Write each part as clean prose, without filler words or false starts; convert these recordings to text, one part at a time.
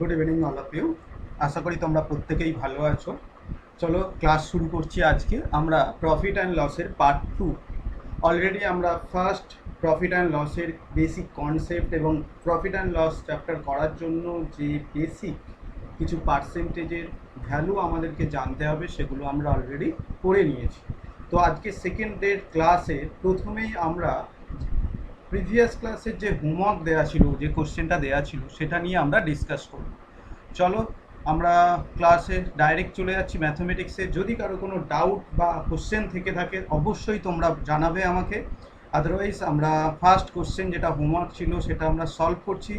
Good evening all of you. আশা করি তোমরা প্রত্যেকেই ভালো আছো। চলো ক্লাস শুরু করছি। আজকে আমরা প্রফিট অ্যান্ড লসের পার্ট 2। অলরেডি আমরা ফার্স্ট প্রফিট অ্যান্ড লসের বেসিক কনসেপ্ট এবং প্রফিট অ্যান্ড লস চ্যাপ্টার করার জন্য যে বেসিক কিছু পার্সেন্টেজের ভ্যালু আমাদেরকে জানতে হবে সেগুলো আমরা অলরেডি করে নিয়েছি। তো আজকে সেকেন্ড ডের ক্লাসে প্রথমেই আমরা প্রিভিয়াস ক্লাসের যে হোমওয়ার্ক দেওয়া ছিল, যে কোশ্চেনটা দেওয়া ছিল, সেটা নিয়ে আমরা ডিসকাস করব। চলো আমরা ক্লাসে ডাইরেক্ট চলে যাচ্ছি ম্যাথমেটিক্সে। যদি কারো কোনো ডাউট বা কোশ্চেন থেকে থাকে অবশ্যই তোমরা জানাবে আমাকে। আদারওয়াইজ আমরা ফার্স্ট কোশ্চেন যেটা হোমওয়ার্ক ছিল সেটা আমরা সলভ করছি।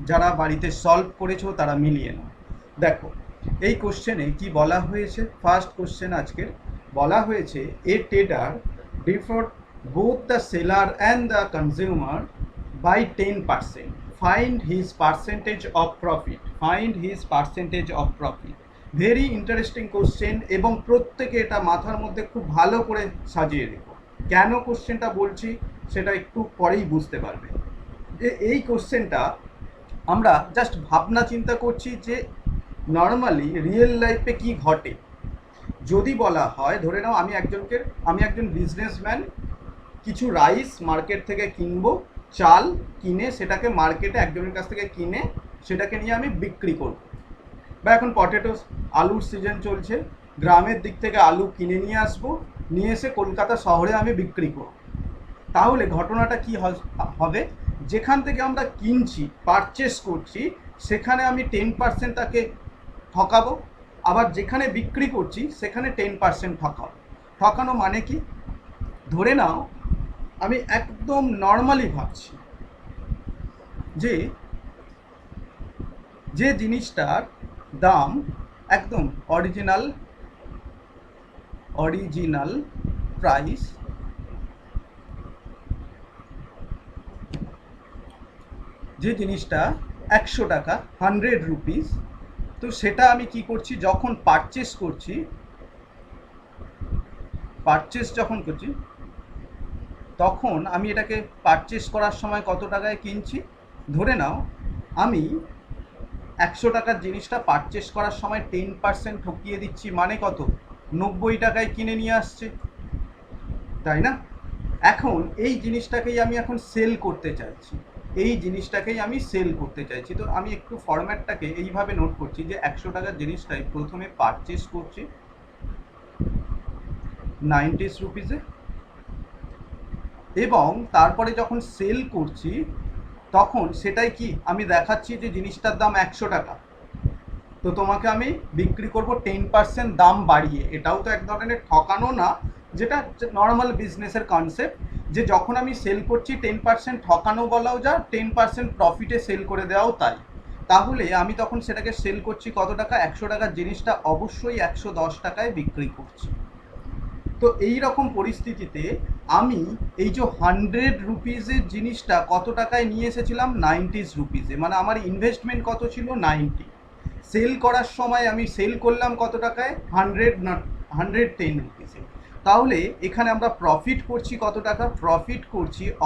যারা বাড়িতে সলভ করেছো তারা মিলিয়ে নাও। দেখো এই কোশ্চেনে কি বলা হয়েছে। ফার্স্ট কোশ্চেন আজকের বলা হয়েছে a tedder differ both the seller and the consumer by 10%. Find his percentage of profit. Find his percentage of profit. Very interesting question এবং প্রত্যেকে এটা মাথার মধ্যে খুব ভালো করে সাজিয়ে রেখো। কেন কোশ্চেনটা বলছি সেটা একটু পরেই বুঝতে পারবে। যে এই কোশ্চেনটা আমরা জাস্ট ভাবনা চিন্তা করছি যে নর্মালি রিয়েল লাইফে কি ঘটে। যদি বলা হয়, ধরে নাও আমি একজন বিজনেসম্যান, কিছু রাইস মার্কেট থেকে কিনবো, চাল কিনে সেটাকে মার্কেটে একজনের কাছ থেকে কিনে সেটাকে নিয়ে আমি বিক্রি করব। বা এখন পটেটোস আলুর সিজন চলছে, গ্রামের দিক থেকে আলু কিনে নিয়ে আসবো, নিয়ে এসে কলকাতা শহরে আমি বিক্রি করব। তাহলে ঘটনাটা কি হবে, যেখান থেকে আমরা কিনছি পারচেস করছি সেখানে আমি 10% তাকে ঠকাবো, আবার যেখানে বিক্রি করছি সেখানে 10% ঠকাবো। ঠকানো মানে কি, ধরে নাও আমি একদম নর্মালি ভাবছি যে যে জিনিসটার দাম একদম অরিজিনাল প্রাইস যে জিনিসটা 100 টাকা, 100 রুপিস, তো সেটা আমি কি করছি, যখন পারচেস করছি তখন আমি এটাকে পারচেস করার সময় কত টাকায় কিনছি। ধরে নাও আমি 100 টাকার জিনিসটা পারচেস করার সময় 10% ঠকিয়ে দিচ্ছি, মানে কত, 90 টাকায় কিনে নিয়ে আসছে, তাই না? এখন এই জিনিসটাকেই আমি এখন সেল করতে চাইছি, তো আমি একটু ফরম্যাটটাকে এইভাবে নোট করছি যে 100 টাকার জিনিসটাই প্রথমে পারচেস করছি 90 রুপিসে, এবং তারপরে যখন সেল করছি তখন সেটাই কি আমি দেখাচ্ছি যে জিনিসটার দাম 100 টাকা, তো তোমাকে আমি বিক্রি করব 10% দাম বাড়িয়ে। এটাও তো এক ধরনের ঠকানো না, যেটা নর্মাল বিজনেসের কনসেপ্ট, যে যখন আমি সেল করছি 10% ঠকানো বলাও যা, 10% প্রফিটে সেল করে দেওয়াও তাই। তাহলে আমি তখন সেটাকে সেল করছি কত টাকা, 100 টাকার জিনিসটা অবশ্যই 110 টাকায় বিক্রি করছি। তো এই রকম পরিস্থিতিতে আমি এই যে 100 রুপিসের জিনিসটা কত টাকায় নিয়ে এসেছিলাম, 90 রুপিসে, মানে আমার ইনভেস্টমেন্ট কত ছিল, 90। সেল করার সময় আমি সেল করলাম কত টাকায়, 110 রুপিসে। তাহলে এখানে আমরা প্রফিট করছি কত টাকা,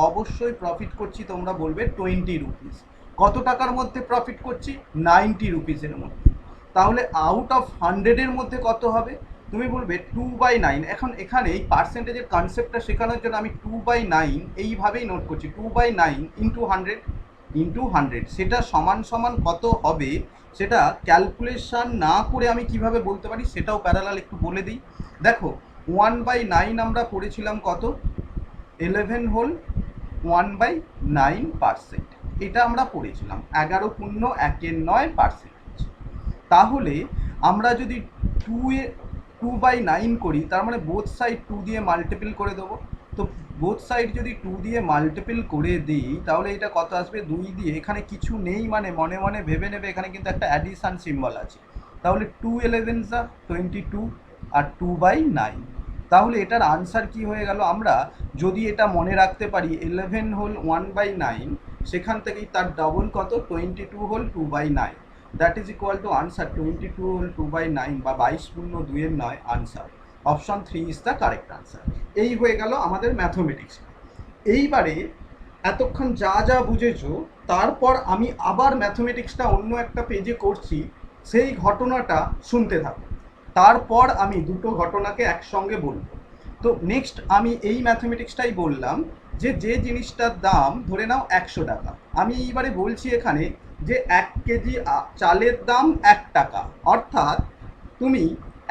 অবশ্যই প্রফিট করছি, তোমরা বলবে 20 রুপিস। কত টাকার মধ্যে প্রফিট করছি, 90 রুপিসের মধ্যে। তাহলে আউট অফ 100-এর মধ্যে কত হবে, তুমি বলবে 2/9। এখন এখানে এই পার্সেন্টেজের কনসেপ্টটা শেখানোর জন্য আমি 2/9 এইভাবেই নোট করছি, 2/9 ইন্টু 100, সেটা সমান সমান কত হবে সেটা ক্যালকুলেশন না করে আমি কিভাবে বলতে পারি সেটাও প্যারালাল একটু বলে দিই। দেখো 1/9 আমরা পড়েছিলাম কত, 11 হোল 1/9%, এটা আমরা পড়েছিলাম 11.1%। তাহলে আমরা যদি 2/9 করি, তার মানে বোথ সাইড 2 দিয়ে মাল্টিপল করে দেবো। তো বোথ সাইড যদি 2 দিয়ে মাল্টিপল করে দিই তাহলে এটা কত আসবে, 2 দিয়ে, এখানে কিছু নেই মানে মনে মনে ভেবে নেবে এখানে কিন্তু একটা অ্যাডিশন সিম্বল আছে। তাহলে 2 11 22 আর 2/9। তাহলে এটার আনসার কি হয়ে গেল, আমরা যদি এটা মনে রাখতে পারি 11 হোল 1/9, সেখান থেকেই তার ডবল কত, 22 whole 2/9, that is equal to answer 22 whole 2/9 বা 22×2 answer. Option 3 is the correct answer. এই হয়ে গেল আমাদের ম্যাথমেটিক্স। এইবারে এতক্ষণ যা যা বুঝেছো তারপর আমি আবার ম্যাথমেটিক্সটা অন্য একটা পেজে করছি, সেই ঘটনাটা শুনতে থাকো। তারপর আমি দুটো ঘটনাকে একসঙ্গে বলবো। তো নেক্সট আমি এই ম্যাথমেটিক্সটাই বললাম যে যে জিনিসটার দাম ধরে নাও 100 টাকা, আমি এইবারে বলছি এখানে যে 1 কেজি চালের দাম 1 টাকা, অর্থাৎ তুমি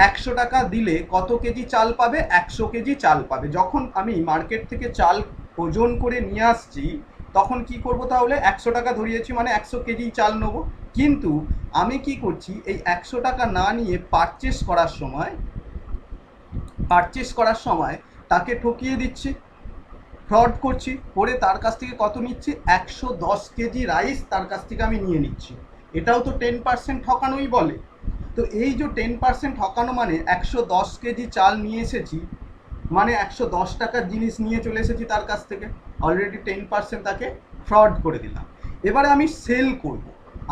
100 টাকা দিলে কত কেজি চাল পাবে? 100 কেজি চাল পাবে। যখন আমি মার্কেট থেকে চাল ওজন করে নিয়ে আসছি তখন কি করব? তাহলে 100 টাকা ধরিয়েছি মানে 100 কেজি চাল নেবো। কিন্তু আমি কি করছি, এই 100 টাকা না নিয়ে পারচেস করার সময় তাকে ঠকিয়ে দিচ্ছি, ফ্রড করছি, করে তার কাছ থেকে কত নিচ্ছি? 110 কেজি রাইস তার কাছ থেকে আমি নিয়ে নিচ্ছি। এটাও তো 10% ঠকানোই বলে। তো এই যে 10% ঠকানো মানে 110 কেজি চাল নিয়ে এসেছি, মানে 110 টাকার জিনিস নিয়ে চলে এসেছি তার কাছ থেকে, অলরেডি 10% তাকে ফ্রড করে দিলাম। এবারে আমি সেল করব।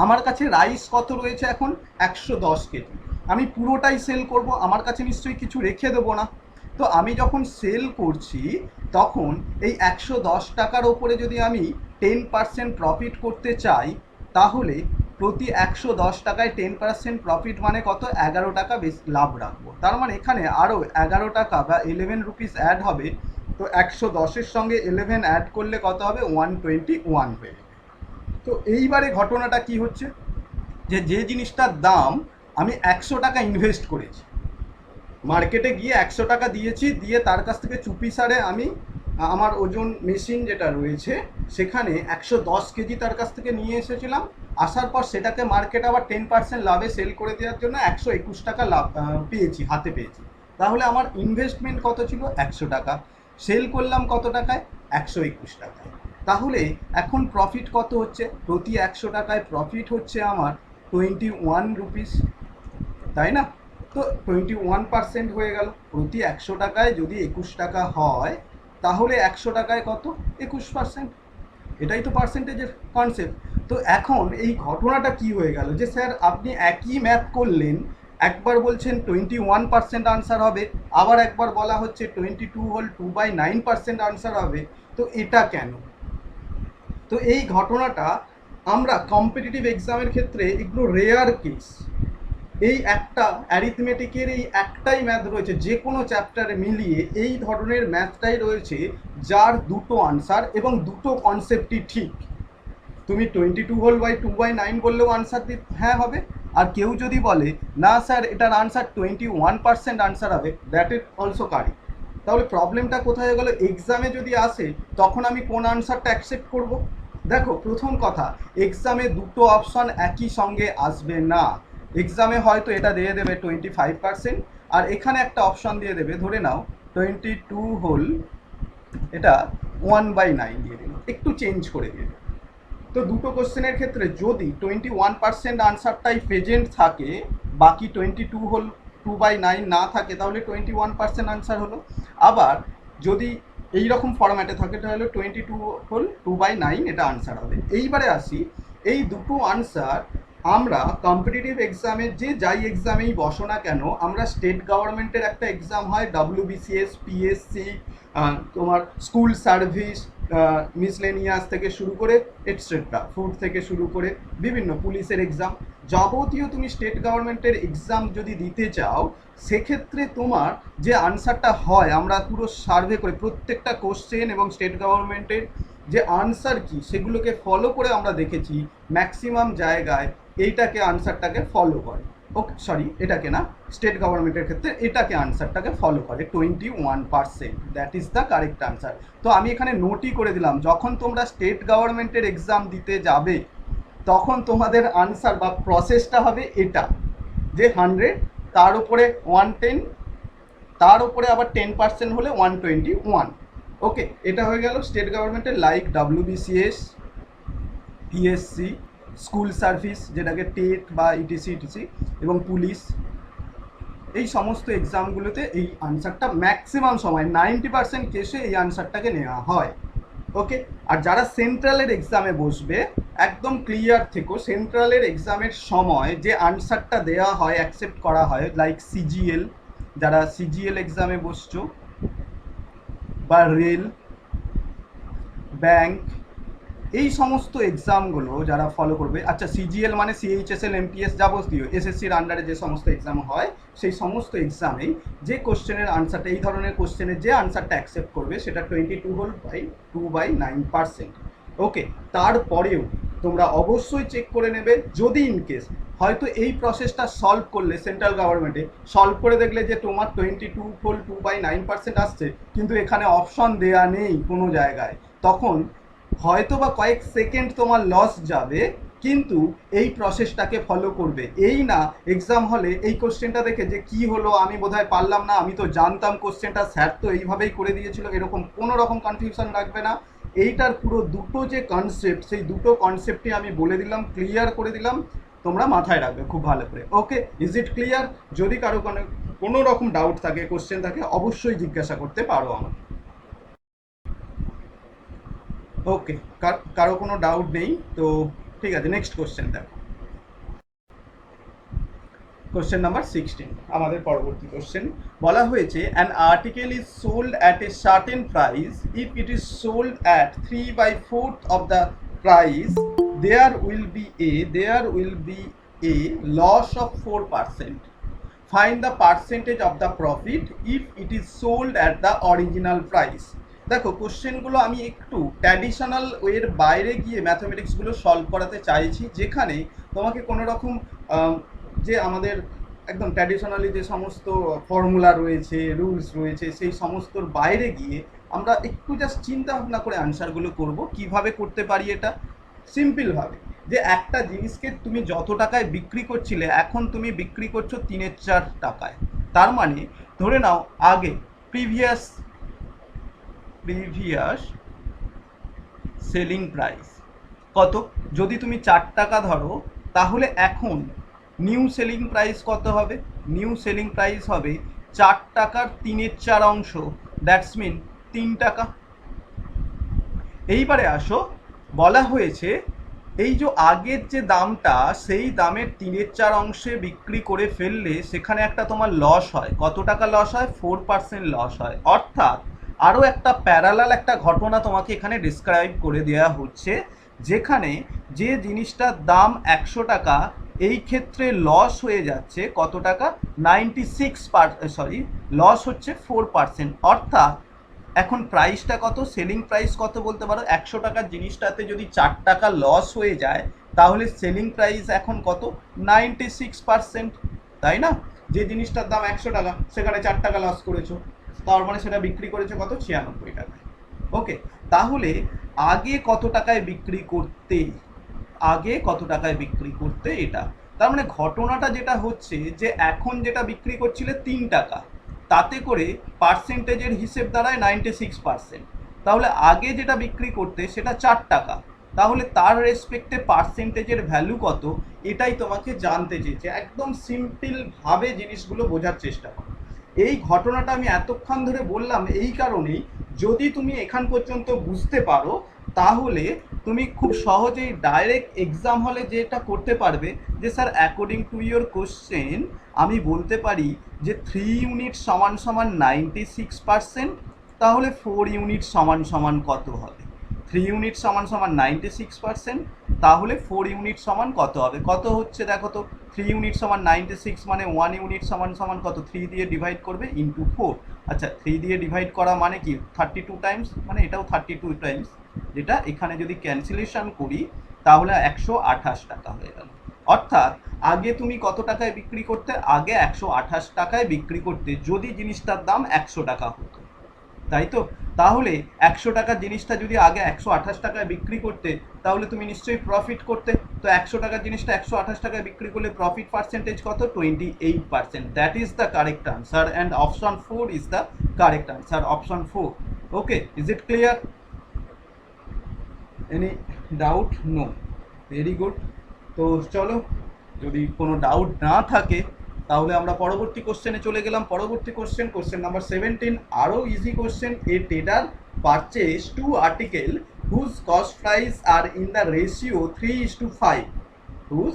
আমার কাছে রাইস কত রয়েছে এখন? 110 কেজি। আমি পুরোটাই সেল করব, আমার কাছে নিশ্চয়ই কিছু রেখে দেবো না। তো আমি যখন সেল করছি তখন এই 110 টাকার ওপরে যদি আমি 10% প্রফিট করতে চাই, তাহলে প্রতি 110 টাকায় 10% প্রফিট মানে কত? 11 টাকা বেশি লাভ রাখবো। তার মানে এখানে আরও 11 টাকা বা 11 রুপিস অ্যাড হবে। তো 110-এর সঙ্গে 11 অ্যাড করলে কত হবে? 121 হয়ে যাবে। তো এইবারে ঘটনাটা কি হচ্ছে, যে যে জিনিসটার দাম আমি 100 টাকা ইনভেস্ট করেছি, মার্কেটে গিয়ে 100 টাকা দিয়েছি, দিয়ে তার কাছ থেকে চুপি সারে আমি আমার ওজন মেশিন যেটা রয়েছে সেখানে 110 কেজি তার কাছ থেকে নিয়ে এসেছিলাম। আসার পর সেটাকে মার্কেট আবার 10% লাভে সেল করে দেওয়ার জন্য 121 টাকা লাভ পেয়েছি, হাতে পেয়েছি। তাহলে আমার ইনভেস্টমেন্ট কত ছিল? 100 টাকা। সেল করলাম কত টাকায়? 121 টাকায়। তাহলে এখন প্রফিট কত হচ্ছে? প্রতি 100 টাকায় প্রফিট হচ্ছে আমার 21 রুপিস, তাই না? তো 21% হয়ে গেল। প্রতি 100 টাকায় যদি 21 টাকা হয়, তাহলে 100 টাকায় কত? 21%। এটাই তো পার্সেন্টেজের কনসেপ্ট। তো এখন এই ঘটনাটা কি হয়ে গেল, যে স্যার আপনি একই ম্যাথ করলেন, একবার বলছেন 21% আনসার হবে, আবার একবার বলা হচ্ছে 22 হোল 2/9% আনসার হবে। তো এটা কেন? তো এই ঘটনাটা আমরা কম্পিটিটিভ এক্সামের ক্ষেত্রে এগুলো রেয়ার কেস। এই একটা অ্যারিথমেটিকের এই একটাই ম্যাথ রয়েছে, যে কোনো চ্যাপ্টারে মিলিয়ে এই ধরনের ম্যাথটাই রয়েছে যার দুটো আনসার এবং দুটো কনসেপ্টই ঠিক। তুমি 22 হোল/2/9 বললেও আনসার হ্যাঁ হবে। আর কেউ যদি বলে না স্যার এটার আনসার 21% আনসার হবে, দ্যাট ইজ অলসো কারেক্ট। তাহলে প্রবলেমটা কোথায় গেল? এক্সামে যদি আসে তখন আমি কোন আনসারটা অ্যাকসেপ্ট করব? দেখো, প্রথম কথা, এক্সামে দুটো অপশন একই সঙ্গে আসবে না। এক্সামে হয়তো এটা দিয়ে দেবে 25%, আর এখানে একটা অপশন দিয়ে দেবে, ধরে নাও 22 হোল, এটা 1/9 দিয়ে দিল, একটু চেঞ্জ করে দিয়ে দেবে। তো দুটো কোশ্চেনের ক্ষেত্রে যদি 21% আনসারটাই প্রেজেন্ট থাকে, বাকি 22 হোল 2/9 না থাকে, তাহলে 21% আনসার হলো। আবার যদি এই রকম ফরম্যাটে থাকে তাহলে 22 হোল 2/9 এটা আনসার হবে। এইবারে আসি, এই দুটো আনসার আমরা কম্পিটিটিভ এক্সামে যে যাই এক্সামেই বসো না কেন, আমরা স্টেট গভর্নমেন্টের একটা এক্সাম হয় WBCS, PSC, তোমার স্কুল সার্ভিস, মিসলেনিয়াস থেকে শুরু করে এটসেট্রা, ফুড থেকে শুরু করে বিভিন্ন পুলিশের এক্সাম, যাবতীয় তুমি স্টেট গভর্নমেন্টের এক্সাম যদি দিতে চাও, সেক্ষেত্রে তোমার যে আনসারটা হয়, আমরা পুরো সার্ভে করে প্রত্যেকটা কোশ্চেন এবং স্টেট গভর্নমেন্টের যে আনসার কি সেগুলোকে ফলো করে আমরা দেখেছি ম্যাক্সিমাম জায়গায় এইটাকে আনসারটাকে ফলো করে। ওকে, সরি, এটাকে না, স্টেট গভর্নমেন্টের ক্ষেত্রে এটাকে আনসারটাকে ফলো করে 21%, that is the correct answer. তো আমি এখানে নোটই করে দিলাম, যখন তোমরা স্টেট গভর্নমেন্টের এক্সাম দিতে যাবে তখন তোমাদের আনসার বা প্রসেসটা হবে এটা, যে 100, তার উপরে 110, তার উপরে আবার 10% হলে 121। ওকে, এটা হয়ে গেল স্টেট গভর্নমেন্টের, like WBCS, PSC, school service যেটাকে টেট বা ইটিসি এবং পুলিশ, এই সমস্ত এক্সামগুলোতে এই আনসারটা ম্যাক্সিমাম সময় 90% কেসে এই আনসারটাকে নেওয়া হয়। ওকে, আর যারা সেন্ট্রালের এক্সামে বসবে, একদম ক্লিয়ার থেকো, সেন্ট্রালের এক্সামের সময় যে আনসারটা দেওয়া হয়, অ্যাকসেপ্ট করা হয়, লাইক CGL, যারা CGL এক্সামে বসছো, বা রেল, ব্যাংক, এই সমস্ত এক্সামগুলো যারা ফলো করবে, আচ্ছা সিজিএল মানে সিএইচএসএল এমটিএস যাবতীয় এসএসসির আন্ডারে যে সমস্ত এক্সাম হয় সেই সমস্ত এক্সামেই যে কোশ্চেনের আনসারটা, এই ধরনের কোশ্চেনের যে আনসারটা অ্যাকসেপ্ট করবে সেটা 22/2/9%। ওকে, তারপরেও তোমরা অবশ্যই চেক করে নেবে, যদি ইনকেস হয়তো এই প্রসেসটা সলভ করলে সেন্ট্রাল গভর্নমেন্টে সলভ করে দেখলে যে তোমার 22/2/9% আসছে, কিন্তু এখানে অপশন দেয়া নেই কোনো জায়গায়, তখন হয়তো বা কয়েক সেকেন্ড তোমার লস যাবে, কিন্তু এই প্রসেসটাকে ফলো করবে। এই না এক্সাম হলে এই কোশ্চেনটা দেখে যে কি হলো, আমি বোধহয় পারলাম না, আমি তো জানতাম কোশ্চেনটা, স্যার তো এইভাবেই করে দিয়েছিল, এরকম কোনো রকম কনফিউশন রাখবে না। এইটার পুরো দুটো যে কনসেপ্ট, সেই দুটো কনসেপ্টই আমি বলে দিলাম, ক্লিয়ার করে দিলাম, তোমরা মাথায় রাখবে খুব ভালো করে। ওকে, ইজ ইট ক্লিয়ার? যদি কারো কোনো রকম ডাউট থাকে, কোশ্চেন থাকে, অবশ্যই জিজ্ঞাসা করতে পারো আমাকে। ওকে, কারো কোনো ডাউট নেই তো ঠিক আছে, নেক্সট কোশ্চেন দেখো। কোশ্চেন নাম্বার 16, আমাদের পরবর্তী কোশ্চেন বলা হয়েছে an article is sold at a certain price, if it is sold at 3/4 of the price there will be a loss of 4%. Find the percentage of the profit if it is sold at the original price. দেখো কোশ্চেনগুলো আমি একটু traditional ওয়ের বাইরে গিয়ে ম্যাথমেটিক্সগুলো solve করাতে চাইছি, যেখানে তোমাকে কোনো রকম যে আমাদের একদম ট্র্যাডিশনালি যে সমস্ত ফর্মুলা রয়েছে, রুলস রয়েছে, সেই সমস্তর বাইরে গিয়ে আমরা একটু জাস্ট চিন্তা ভাবনা করে আনসারগুলো করব। কিভাবে করতে পারি এটা? সিম্পলভাবে, যে একটা জিনিসকে তুমি যত টাকায় বিক্রি করছিলে এখন তুমি বিক্রি করছো 3/4 টাকায়। তার মানে ধরে নাও আগে প্রিভিয়াস সেলিং প্রাইস কত, যদি তুমি 4 টাকা ধরো, তাহলে এখন নিউ সেলিং প্রাইস কত হবে? নিউ সেলিং প্রাইস হবে 4 টাকার 3/4 অংশ, দ্যাটস মিন 3 টাকা। এইবারে আসো, বলা হয়েছে এই যে আগের যে দামটা, সেই দামের 3/4 অংশে বিক্রি করে ফেললে সেখানে একটা তোমার লস হয়। কত টাকা লস হয়? 4% লস হয়। অর্থাৎ আরও একটা প্যারালাল একটা ঘটনা তোমাকে এখানে ডিসক্রাইব করে দেওয়া হচ্ছে, যেখানে যে জিনিসটার দাম 100 টাকা, এই ক্ষেত্রে লস হয়ে যাচ্ছে কত টাকা? 96, লস হচ্ছে 4%। অর্থাৎ এখন প্রাইসটা কত, সেলিং প্রাইস কত বলতে পারো? 100 টাকার জিনিসটাতে যদি 4 টাকা লস হয়ে যায়, তাহলে সেলিং প্রাইস এখন কত? 96%, তাই না? যে জিনিসটার দাম 100 টাকা, সেখানে 4 টাকা লস করেছো, তার মানে সেটা বিক্রি করেছে কত? 96 টাকায়। ওকে, তাহলে আগে কত টাকায় বিক্রি করতে, এটা তার মানে ঘটনাটা যেটা হচ্ছে যে এখন যেটা বিক্রি করছিলে 3 টাকা, তাতে করে পার্সেন্টেজের হিসেব দাঁড়ায় 96%। তাহলে আগে যেটা বিক্রি করতে সেটা 4 টাকা, তাহলে তার রেসপেক্টে পার্সেন্টেজের ভ্যালু কত, এটাই তোমাকে জানতে চেয়েছে। একদম সিম্পলভাবে জিনিসগুলো বোঝার চেষ্টা করো। এই ঘটনাটা আমি এতক্ষণ ধরে বললাম এই কারণেই, যদি তুমি এখান পর্যন্ত বুঝতে পারো, তাহলে তুমি খুব সহজেই ডাইরেক্ট এক্সাম হলে যেটা করতে পারবে, যে sir according to your question আমি বলতে পারি যে 3 ইউনিট সমান সমান 96%, তাহলে 4 ইউনিট সমান সমান কত হবে? 3 ইউনিট সমান সমান 96%, তাহলে 4 ইউনিট সমান কত হবে? কত হচ্ছে দেখো তো, 3 ইউনিট সমান 96 মানে 1 ইউনিট সমান সমান কত? 3 দিয়ে ডিভাইড করবে ইন্টু 4। আচ্ছা, 3 দিয়ে ডিভাইড করা মানে কি? 32 টাইমস, মানে এটাও 32 টাইমস, যেটা এখানে যদি ক্যান্সেলেশন করি তাহলে 128 টাকা হয়ে গেল। অর্থাৎ আগে তুমি কত টাকায় বিক্রি করতে? আগে 128 টাকায় বিক্রি করতে, যদি জিনিসটার দাম 100 টাকা হতো, তাই তো? তাহলে 100 টাকার জিনিসটা যদি আগে 128 টাকায় বিক্রি করতে, তাহলে তুমি নিশ্চয়ই প্রফিট করতে। তো 100 টাকার জিনিসটা 128 টাকায় বিক্রি করলে প্রফিট পার্সেন্টেজ কত? 28%। That is the correct answer, and option 4 is the correct answer, option 4। Okay, is it clear? Any doubt? No, very good. তো চলো, যদি কোনো ডাউট না থাকে তাহলে আমরা পরবর্তী কোশ্চেনে চলে গেলাম। পরবর্তী কোশ্চেন নাম্বার 17, আরও easy question. A trader purchase 2 article whose cost price are in the ratio 3:5, whose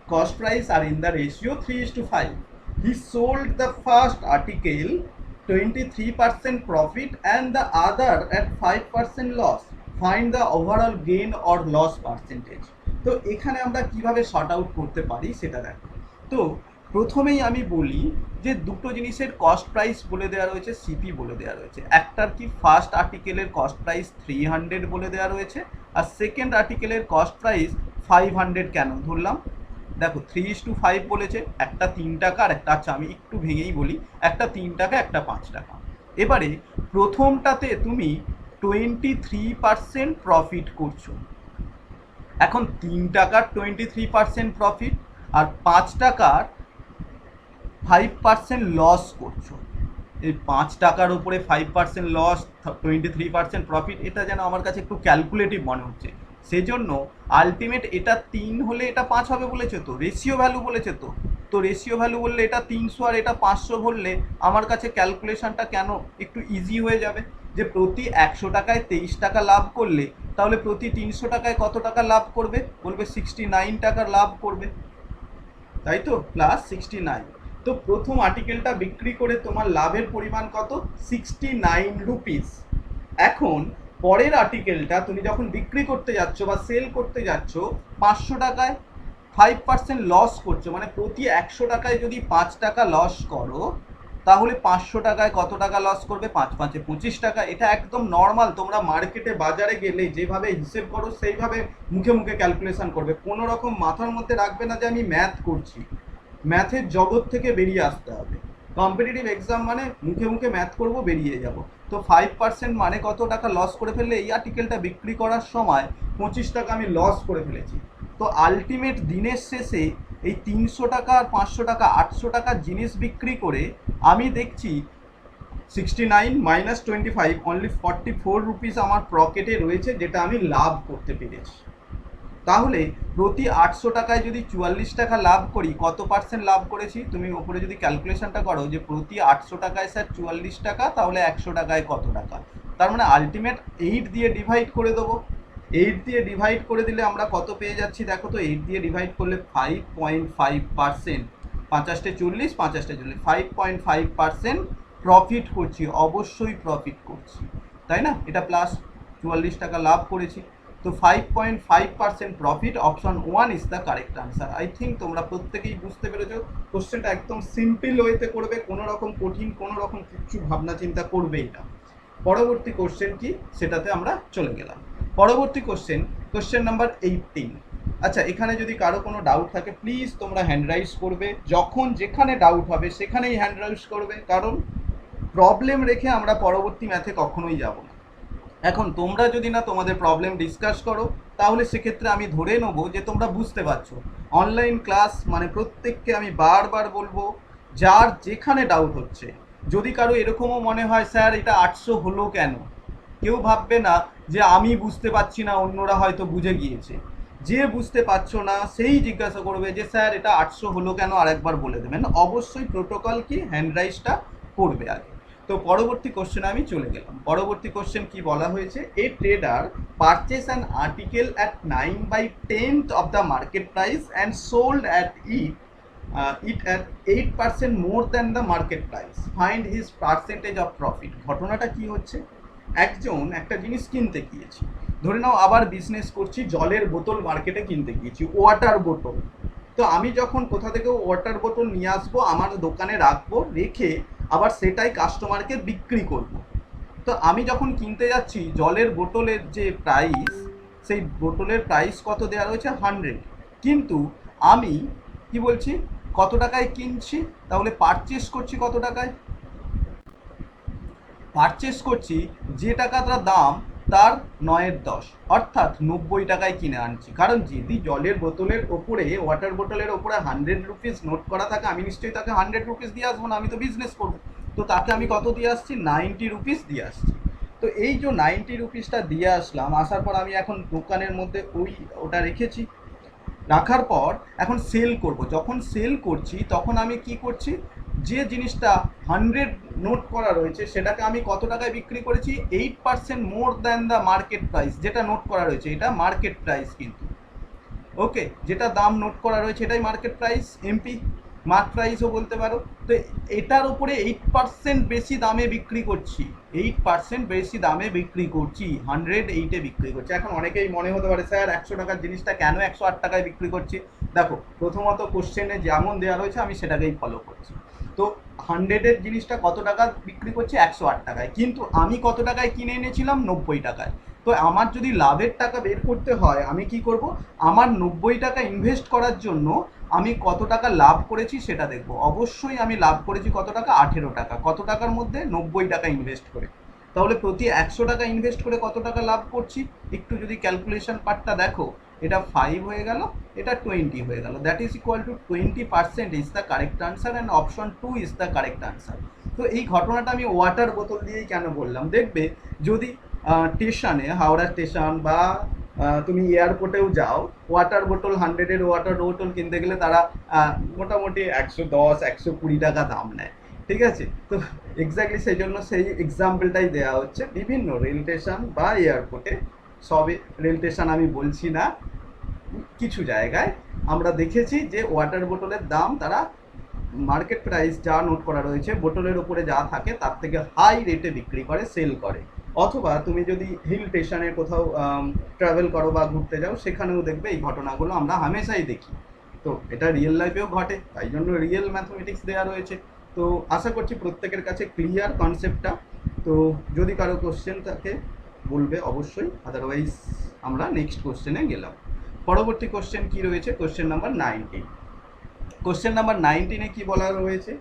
cost price are in the ratio 3:5. He sold the first article 23% profit and the other at 5% loss. Find the overall gain or loss percentage. তো এখানে আমরা কিভাবে short out করতে পারি সেটা দেখো। তো প্রথমেই আমি বলি যে দুটো জিনিসের কস্ট প্রাইস বলে দেওয়া রয়েছে, সিপি বলে দেওয়া রয়েছে। একটার কি ফার্স্ট আর্টিকেলের কস্ট প্রাইস 300 বলে দেওয়া রয়েছে, আর সেকেন্ড আর্টিকেলের কস্ট প্রাইস 500 কেন ধরলাম? দেখো 3:5 বলেছে, একটা 3 টাকা আর একটা, আচ্ছা আমি একটু ভেঙেই বলি, একটা 3 টাকা একটা 5 টাকা। এবারে প্রথমটাতে তুমি 23% প্রফিট করছো। এখন 3 টাকার 23% প্রফিট আর 5 টাকার 5% লস করছো। এই 5 টাকার উপরে 5% লস, 23% প্রফিট, এটা যেন আমার কাছে একটু ক্যালকুলেটিভ মনে হচ্ছে। সেজন্য আলটিমেট এটা 3 হলে এটা 5 হবে বলেছে, তো রেশিও ভ্যালু বলেছে, তো রেশিও ভ্যালু বললে এটা 300 আর এটা 500 বললে আমার কাছে ক্যালকুলেশনটা কেন একটু ইজি হয়ে যাবে, যে প্রতি 100 টাকায় 23 টাকা লাভ করলে তাহলে প্রতি 300 টাকায় কত টাকা লাভ করবে, বলবে 69 টাকার লাভ করবে, তাই তো, প্লাস 69। তো প্রথম আর্টিকেলটা বিক্রি করে তোমার লাভের পরিমাণ কত, 69 রুপিস। এখন পরের আর্টিকেলটা তুমি যখন বিক্রি করতে যাচ্ছ বা সেল করতে যাচ্ছ 500 টাকায়, 5% লস করছো, মানে প্রতি 100 টাকায় যদি 5 টাকা লস করো তাহলে 500 টাকায় কত টাকা লস করবে, 5 5 25 টাকা। এটা একদম নর্মাল, তোমরা মার্কেটে বাজারে গেলে যেভাবে হিসেব করো সেইভাবে মুখে মুখে ক্যালকুলেশন করবে, কোনো রকম মাথার মধ্যে রাখবে না যে আমি ম্যাথ করছি। ম্যাথের জগৎ থেকে বেরিয়ে আসতে হবে। কম্পিটিটিভ এক্সাম মানে মুখে মুখে ম্যাথ করব, বেরিয়ে যাব। তো 5% মানে কত টাকা লস করে ফেললে, এই আর্টিকেলটা বিক্রি করার সময় 25 টাকা আমি লস করে ফেলেছি। তো আলটিমেট দিনের শেষে এই 300 টাকা আর 500 টাকা 800 টাকার জিনিস বিক্রি করে আমি দেখছি 69 মাইনাস 25 অনলি 44 রুপিস আমার পকেটে রয়েছে, যেটা আমি লাভ করতে পেরেছি। তাহলে প্রতি 800 টাকায় যদি 44 টাকা লাভ করি, কত পার্সেন্ট লাভ করেছি? তুমি ওপরে যদি ক্যালকুলেশনটা করো যে প্রতি 800 টাকায় স্যার 44 টাকা, তাহলে 100 টাকায় কত টাকা, তার মানে আলটিমেট 8 দিয়ে ডিভাইড করে দেবো। 8 দিয়ে ডিভাইড করে দিলে আমরা কত পেয়ে যাচ্ছি দেখো তো, 8 দিয়ে ডিভাইড করলে 5.5%, 50 40 50 40, 5.5% প্রফিট করছি, অবশ্যই প্রফিট করছি, তাই না? এটা প্লাস 44 টাকা লাভ করেছি। তো 5.5% profit, option 1 is the correct answer. I think তোমরা প্রত্যেকেই বুঝতে পেরেছো। কোশ্চেনটা একদম সিম্পল ওয়েতে করবে, কোনো রকম কঠিন কোনো রকম কিচ্ছু ভাবনা চিন্তা করবেই না। পরবর্তী কোশ্চেন কি সেটাতে আমরা চলে গেলাম। পরবর্তী কোশ্চেন নাম্বার 18। আচ্ছা, এখানে যদি কারো কোনো ডাউট থাকে প্লিজ তোমরা হ্যান্ড রাইজ করবে, যখন যেখানে ডাউট হবে সেখানেই হ্যান্ড রাইজ করবে, কারণ প্রবলেম রেখে আমরা পরবর্তী ম্যাথে কখনোই যাব না। এখন তোমরা যদি না তোমাদের প্রবলেম ডিসকাস করো তাহলে সেক্ষেত্রে আমি ধরে নেবো যে তোমরা বুঝতে পারছো। অনলাইন ক্লাস মানে প্রত্যেককে আমি বারবার বলবো, যার যেখানে ডাউট হচ্ছে, যদি কারো এরকমও মনে হয় স্যার এটা 800 হলো কেন, কেউ ভাববে না যে আমি বুঝতে পারছি না অন্যরা হয়তো বুঝে গিয়েছে। যে বুঝতে পারছো না সেই জিজ্ঞাসা করবে যে স্যার এটা 800 হলো কেন, আরেকবার বলে দেবেন। অবশ্যই প্রোটোকল কি, হ্যান্ড রাইজটা করবে আগে। তো পরবর্তী কোশ্চেনে আমি চলে গেলাম। পরবর্তী কোশ্চেন কি বলা হয়েছে, a trader purchase an article at 9/10 of the market price and sold at it at 8% more than the market price. Find his percentage of profit. ঘটনাটা কি হচ্ছে, একজন একটা জিনিস কিনতে গিয়েছে, ধরে নাও আবার বিজনেস করছি, জলের বোতল মার্কেটে কিনতে গিয়েছি, ওয়াটার বোতল। তো আমি যখন কোথা থেকে ওয়াটার বোতল নিয়ে আসবো, আমার দোকানে রাখবো, রেখে আবার সেটাই কাস্টমারকে বিক্রি করব। তো আমি যখন কিনতে যাচ্ছি, জলের বোতলের যে প্রাইস, সেই বোতলের প্রাইস কত দেওয়া রয়েছে, 100, কিন্তু আমি কি বলছি কত টাকায় কিনছি, তাহলে পারচেস করছি কত টাকায়, পারচেস করছি যে টাকাটা দাম তার 9/10, অর্থাৎ 90 টাকায় কিনে আনছি। কারণ যদি জলের বোতলের ওপরে, ওয়াটার বোতলের ওপরে 100 রুপিস নোট করা থাকে, আমি নিশ্চয়ই তাকে 100 রুপিস দিয়ে আসবো না, আমি তো বিজনেস করবো। তো তাকে আমি কত দিয়ে আসছি, 90 রুপিস দিয়ে আসছি। তো এই যে 90 রুপিসটা দিয়ে আসলাম, আসার পর আমি এখন দোকানের মধ্যে ওটা রেখেছি, রাখার পর এখন সেল করব। যখন সেল করছি তখন আমি কি করছি, যে জিনিসটা 100 নোট করা রয়েছে সেটাকে আমি কত টাকায় বিক্রি করেছি, 8% more than the market price. যেটা নোট করা রয়েছে এটা মার্কেট প্রাইস, কিন্তু ওকে, যেটা দাম নোট করা রয়েছে এটাই মার্কেট প্রাইস, এমপি। মার্ক প্রাইসও বলতে পারো। তো এটার উপরে 8% বেশি দামে বিক্রি করছি, 8% বেশি দামে বিক্রি করছি, 108-এ বিক্রি করছি। এখন অনেকেই মনে হতে পারে স্যার 100 টাকার জিনিসটা কেন 108 টাকায় বিক্রি করছি? দেখো, প্রথমত কোশ্চেনে যেমন দেওয়া রয়েছে আমি সেটাকেই ফলো করছি। তো 100-এর জিনিসটা কত টাকা বিক্রি করছি? 108 টাকায়, কিন্তু আমি কত টাকায় কিনে এনেছিলাম? 90 টাকায়। তো আমার যদি লাভের টাকা বের করতে হয় আমি কি করব? আমার 90 টাকা ইনভেস্ট করার জন্য আমি কত টাকা লাভ করেছি সেটা দেখব। অবশ্যই আমি লাভ করেছি কত টাকা? 18 টাকা। কত টাকার মধ্যে? 90 টাকা ইনভেস্ট করে। তাহলে প্রতি 100 টাকা ইনভেস্ট করে কত টাকা লাভ করছি? একটু যদি ক্যালকুলেশন পার্টটা দেখো, এটা 5 হয়ে গেল, এটা 20 হয়ে গেল। That is equal two 20% is the correct answer and option 2 is the correct answer. তো এই ঘটনাটা আমি ওয়াটার বোতল দিয়েই কেন বললাম, দেখবে যদি স্টেশনে, হাওড়া স্টেশন বা তুমি এয়ারপোর্টেও যাও, ওয়াটার বোতল 100-এর ওয়াটার বোতল কিনতে গেলে তারা মোটামুটি 110-120 টাকা দাম নেয়, ঠিক আছে? তো এক্স্যাক্টলি সেই জন্য সেই এক্সাম্পলটাই দেওয়া হচ্ছে বিভিন্ন রেল স্টেশন বা এয়ারপোর্টে। সবে রেল স্টেশন আমি বলছি না, কিছু জায়গায় আমরা দেখেছি যে ওয়াটার বোতলের দাম তারা মার্কেট প্রাইস যা নোট করা রয়েছে বোতলের উপরে যা থাকে তার থেকে হাই রেটে বিক্রি করে, সেল করে। অথবা তুমি যদি হিল স্টেশনে কোথাও ট্রাভেল করো বা ঘুরতে যাও, সেখানেও দেখবে এই ঘটনাগুলো আমরা হামেশাই দেখি। তো এটা রিয়েল লাইফেও ঘটে, তাই জন্য রিয়েল ম্যাথমেটিক্স দেওয়া রয়েছে। তো আশা করছি প্রত্যেকের কাছে ক্লিয়ার কনসেপ্টটা। তো যদি কারো কোশ্চেন থাকে বলবে অবশ্যই, আদারওয়াইজ আমরা নেক্সট কোশ্চেনে গেলাম। পরবর্তী কোশ্চেন কি রয়েছে? Question number 19। কোশ্চেন নাম্বার 19-এ কি বলা রয়েছে?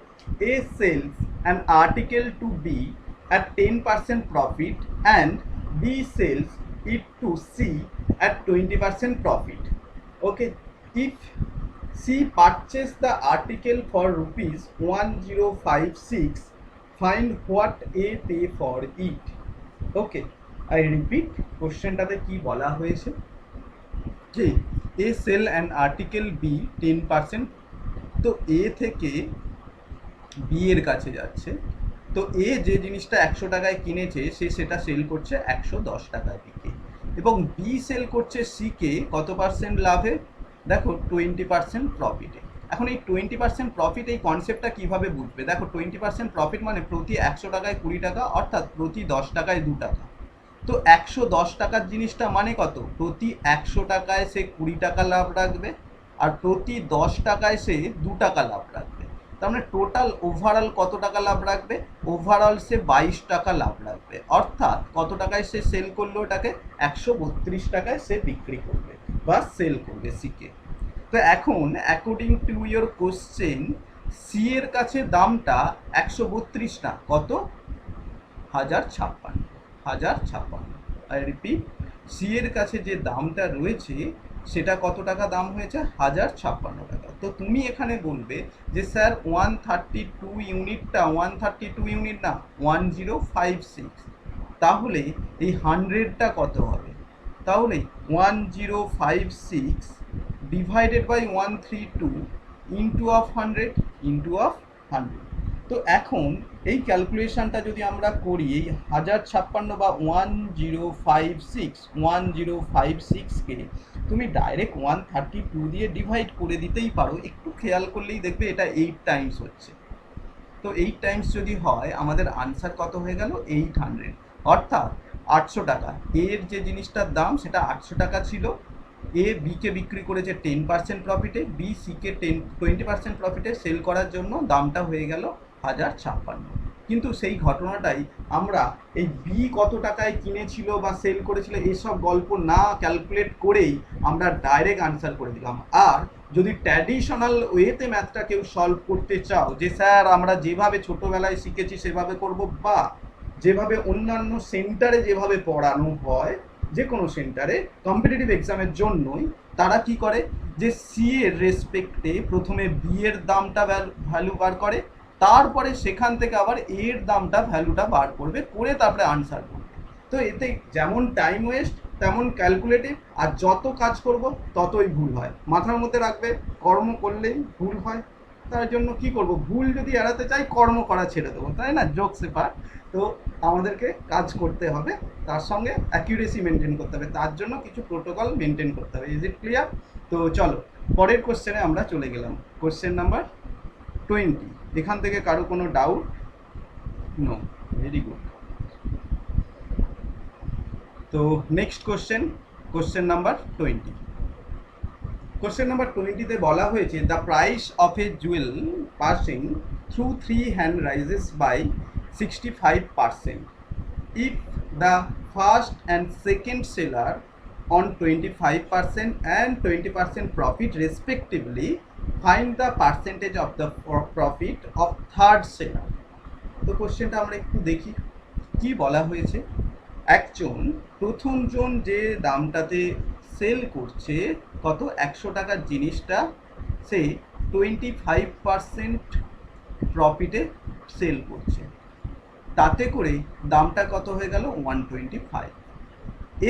A sells an article to be at 10% profit and B sells it to C at 20% profit. Okay, if C purchase the article for rupees 1056, find what A pay for it. Okay, I repeat, কোশ্চেনটাতে কি বলা হয়েছে যে A sell an article B 10%, তো এ থেকে B এর কাছে যাচ্ছে। তো এ যে জিনিসটা 100 টাকায় কিনেছে সে সেটা সেল করছে 110 টাকায় বিকে, এবং বি সেল করছে সিকে কত পার্সেন্ট লাভে? দেখো 20% প্রফিটে। এখন এই 20% প্রফিট, এই কনসেপ্টটা কিভাবে বুঝবে? দেখো 20% প্রফিট মানে প্রতি 100 টাকায় 20 টাকা, অর্থাৎ প্রতি 10 টাকায় 2 টাকা। তো 110 টাকার জিনিসটা মানে কত? প্রতি 100 টাকায় সে 20 টাকা লাভ রাখবে, আর প্রতি 10 টাকায় সে 2 টাকা লাভ রাখবে। তার মানে টোটাল ওভারঅল কত টাকা লাভ রাখবে? ওভারঅল সে 22 টাকা লাভ রাখবে। অর্থাৎ কত টাকায় সে সেল করলো? ওটাকে 132 টাকায় সে বিক্রি করবে বা সেল করবে সিকে। তো এখন according to your question, C এর কাছে দামটা 132 না, কত? 1056। 1056, আই রিপিট, সি এর কাছে যে দামটা রয়েছে সেটা কত টাকা দাম হয়েছে? 1056 টাকা। তো তুমি এখানে বলবে যে স্যার 132 ইউনিটটা 132 ইউনিট না, 1056। তাহলে এই 100টা কত হবে? তাহলে 1056 divided by 132 into of 100, into of 100। তো এখন এই ক্যালকুলেশনটা যদি আমরা করি, এই 1056 বা 1056কে তুমি ডাইরেক্ট 132 দিয়ে ডিভাইড করে দিতেই পারো, একটু খেয়াল করলেই দেখবে এটা 8 টাইমস হচ্ছে। তো 8 টাইমস যদি হয় আমাদের আনসার কত হয়ে গেল? 800। অর্থাৎ 800 টাকা এর যে জিনিসটার দাম সেটা 800 টাকা ছিল, এ বিকে বিক্রি করেছে 10% প্রফিটে, বি সিকে 20% প্রফিটে সেল করার জন্য দামটা হয়ে গেল 1056। কিন্তু সেই ঘটনাটাই আমরা এই বি কত টাকায় কিনেছিল বা সেল করেছিল এসব গল্প না ক্যালকুলেট করেই আমরা ডাইরেক্ট আনসার করে দিলাম। আর যদি ট্র্যাডিশনাল ওয়েতে ম্যাথটা কেউ সলভ করতে চাও, যে স্যার আমরা যেভাবে ছোটোবেলায় শিখেছি সেভাবে করব, বা যেভাবে অন্যান্য সেন্টারে যেভাবে পড়ানো হয়, যে কোনো সেন্টারে কম্পিটিটিভ এক্সামের জন্যই তারা কি করে, যে সি এর রেসপেক্টে প্রথমে বি এর দামটা ভ্যালু বার করে, তারপরে সেখান থেকে আবার এর দামটা ভ্যালুটা বার করবে, করে তারপরে আনসার করবে। তো এতে যেমন টাইম ওয়েস্ট তেমন ক্যালকুলেটিভ, আর যত কাজ করব ততই ভুল হয়। মাথার মধ্যে রাখবে কর্ম করলেই ভুল হয়, তার জন্য কি করব, ভুল যদি এড়াতে চাই কর্ম করা ছেড়ে দেবো, তাই না? জোকস এপার্ট। তো আমাদেরকে কাজ করতে হবে, তার সঙ্গে অ্যাকিউরেসি মেনটেন করতে হবে, তার জন্য কিছু প্রোটোকল মেনটেন করতে হবে। Is it clear? তো চলো পরের কোশ্চেনে আমরা চলে গেলাম। Question number 20। এখান থেকে কারো কোনো ডাউট? No, very good. তো next question number 20। Question number 20-তে বলা হয়েছে the price of a jewel passing through 3 hand rises by 65%. If the first and second seller on 25% and 20% profit respectively, find the percentage of the profit of third seller. তো কোশ্চেনটা আমরা একটু দেখি কি বলা হয়েছে। একজন প্রথমজন যে দামটাতে সেল করছে কত 100 টাকার জিনিসটা সে 25% প্রফিটে সেল করছে, তাতে করে দামটা কত হয়ে গেল 125।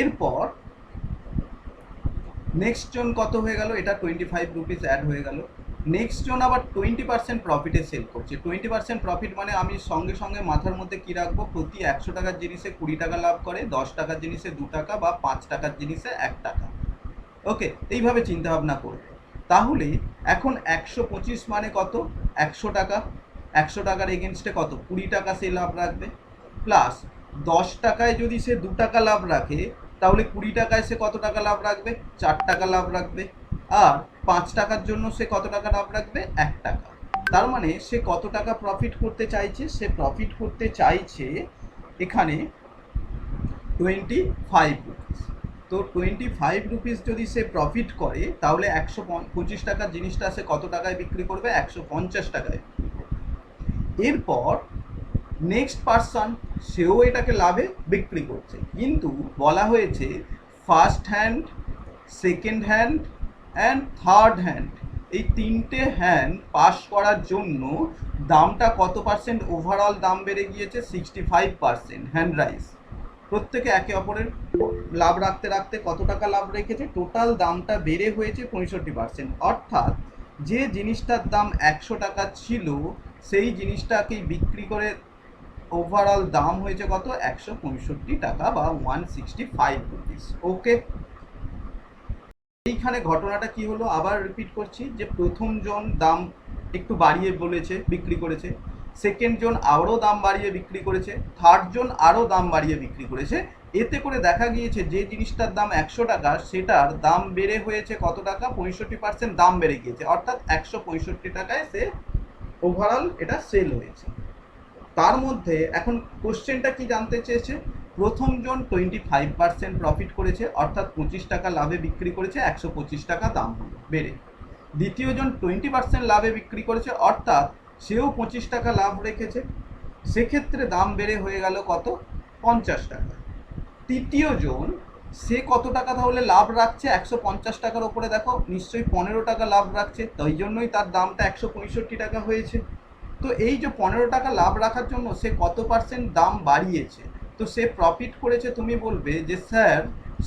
এরপর নেক্সট জন কত হয়ে গেল, এটা 25 রুপিস অ্যাড হয়ে গেল। নেক্সট জন আবার 20% প্রফিটে সেল করছে। 20% প্রফিট মানে আমি সঙ্গে সঙ্গে মাথার মধ্যে কি রাখবো, প্রতি 100 টাকার জিনিসে 20 টাকা লাভ করে, 10 টাকার জিনিসে 2 টাকা বা 5 টাকার জিনিসে 1 টাকা। ওকে, এইভাবে চিন্তা ভাবনা করবো। তাহলে এখন 125 মানে কত, 100 টাকা। 100 টাকার এগেনস্টে কত, 20 টাকা সে লাভ রাখবে। প্লাস 10 টাকায় যদি সে 2 টাকা লাভ রাখে, তাহলে 20 টাকায় সে কত টাকা লাভ রাখবে, 4 টাকা লাভ রাখবে। আর 5 টাকার জন্য সে কত টাকা লাভ রাখবে, 1 টাকা। তার মানে সে কত টাকা প্রফিট করতে চাইছে, সে প্রফিট করতে চাইছে এখানে 25 রুপিস। তো 25 রুপিস যদি সে প্রফিট করে, তাহলে 125 টাকার জিনিসটা সে কত টাকায় বিক্রি করবে, 150 টাকায়। এরপর নেক্সট পার্সন সেও এটাকে লাভে বিক্রি করছে, কিন্তু বলা হয়েছে first hand, second hand and third hand, এই 3টে হ্যান্ড পাস করার জন্য দামটা কত পার্সেন্ট ওভারঅল দাম বেড়ে গিয়েছে, 65% হ্যান্ড রাইজ। প্রত্যেকে একে অপরের লাভ রাখতে রাখতে কত টাকা লাভ রেখেছে, টোটাল দামটা বেড়ে হয়েছে 65%। অর্থাৎ যে জিনিসটার দাম 100 টাকা ছিল, সেই জিনিসটাকেই বিক্রি করে ওভারঅল দাম হয়েছে কত, 165 টাকা বা 165 রুপিস। ওকে, এইখানে ঘটনাটা কি হলো আবার রিপিট করছি, যে প্রথম জন দাম একটু বাড়িয়ে বলেছে বিক্রি করেছে, সেকেন্ড জন আরও দাম বাড়িয়ে বিক্রি করেছে, থার্ড জন আরও দাম বাড়িয়ে বিক্রি করেছে। এতে করে দেখা গিয়েছে যে জিনিসটার দাম 100 টাকা, সেটার দাম বেড়ে হয়েছে কত টাকা, 65% দাম বেড়ে গিয়েছে। অর্থাৎ 165 টাকায় সে ওভারঅল এটা সেল হয়েছে। তার মধ্যে এখন কোশ্চেনটা কি জানতে চেয়েছে, প্রথম জন 25% প্রফিট করেছে, অর্থাৎ 25 টাকা লাভে বিক্রি করেছে, 125 টাকা দাম হলো বেড়ে। দ্বিতীয় জন 20% লাভে বিক্রি করেছে, অর্থাৎ সেও 25 টাকা লাভ রেখেছে, সেক্ষেত্রে দাম বেড়ে হয়ে গেল কত, 50 টাকা। তৃতীয় জন সে কত টাকা তাহলে লাভ রাখছে, 150 টাকার ওপরে দেখো নিশ্চয়ই 15 টাকা লাভ রাখছে, তাই জন্যই তার দামটা 165 টাকা হয়েছে। তো এই যে 15 টাকা লাভ রাখার জন্য সে কত পার্সেন্ট দাম বাড়িয়েছে, তো সে প্রফিট করেছে, তুমি বলবে যে স্যার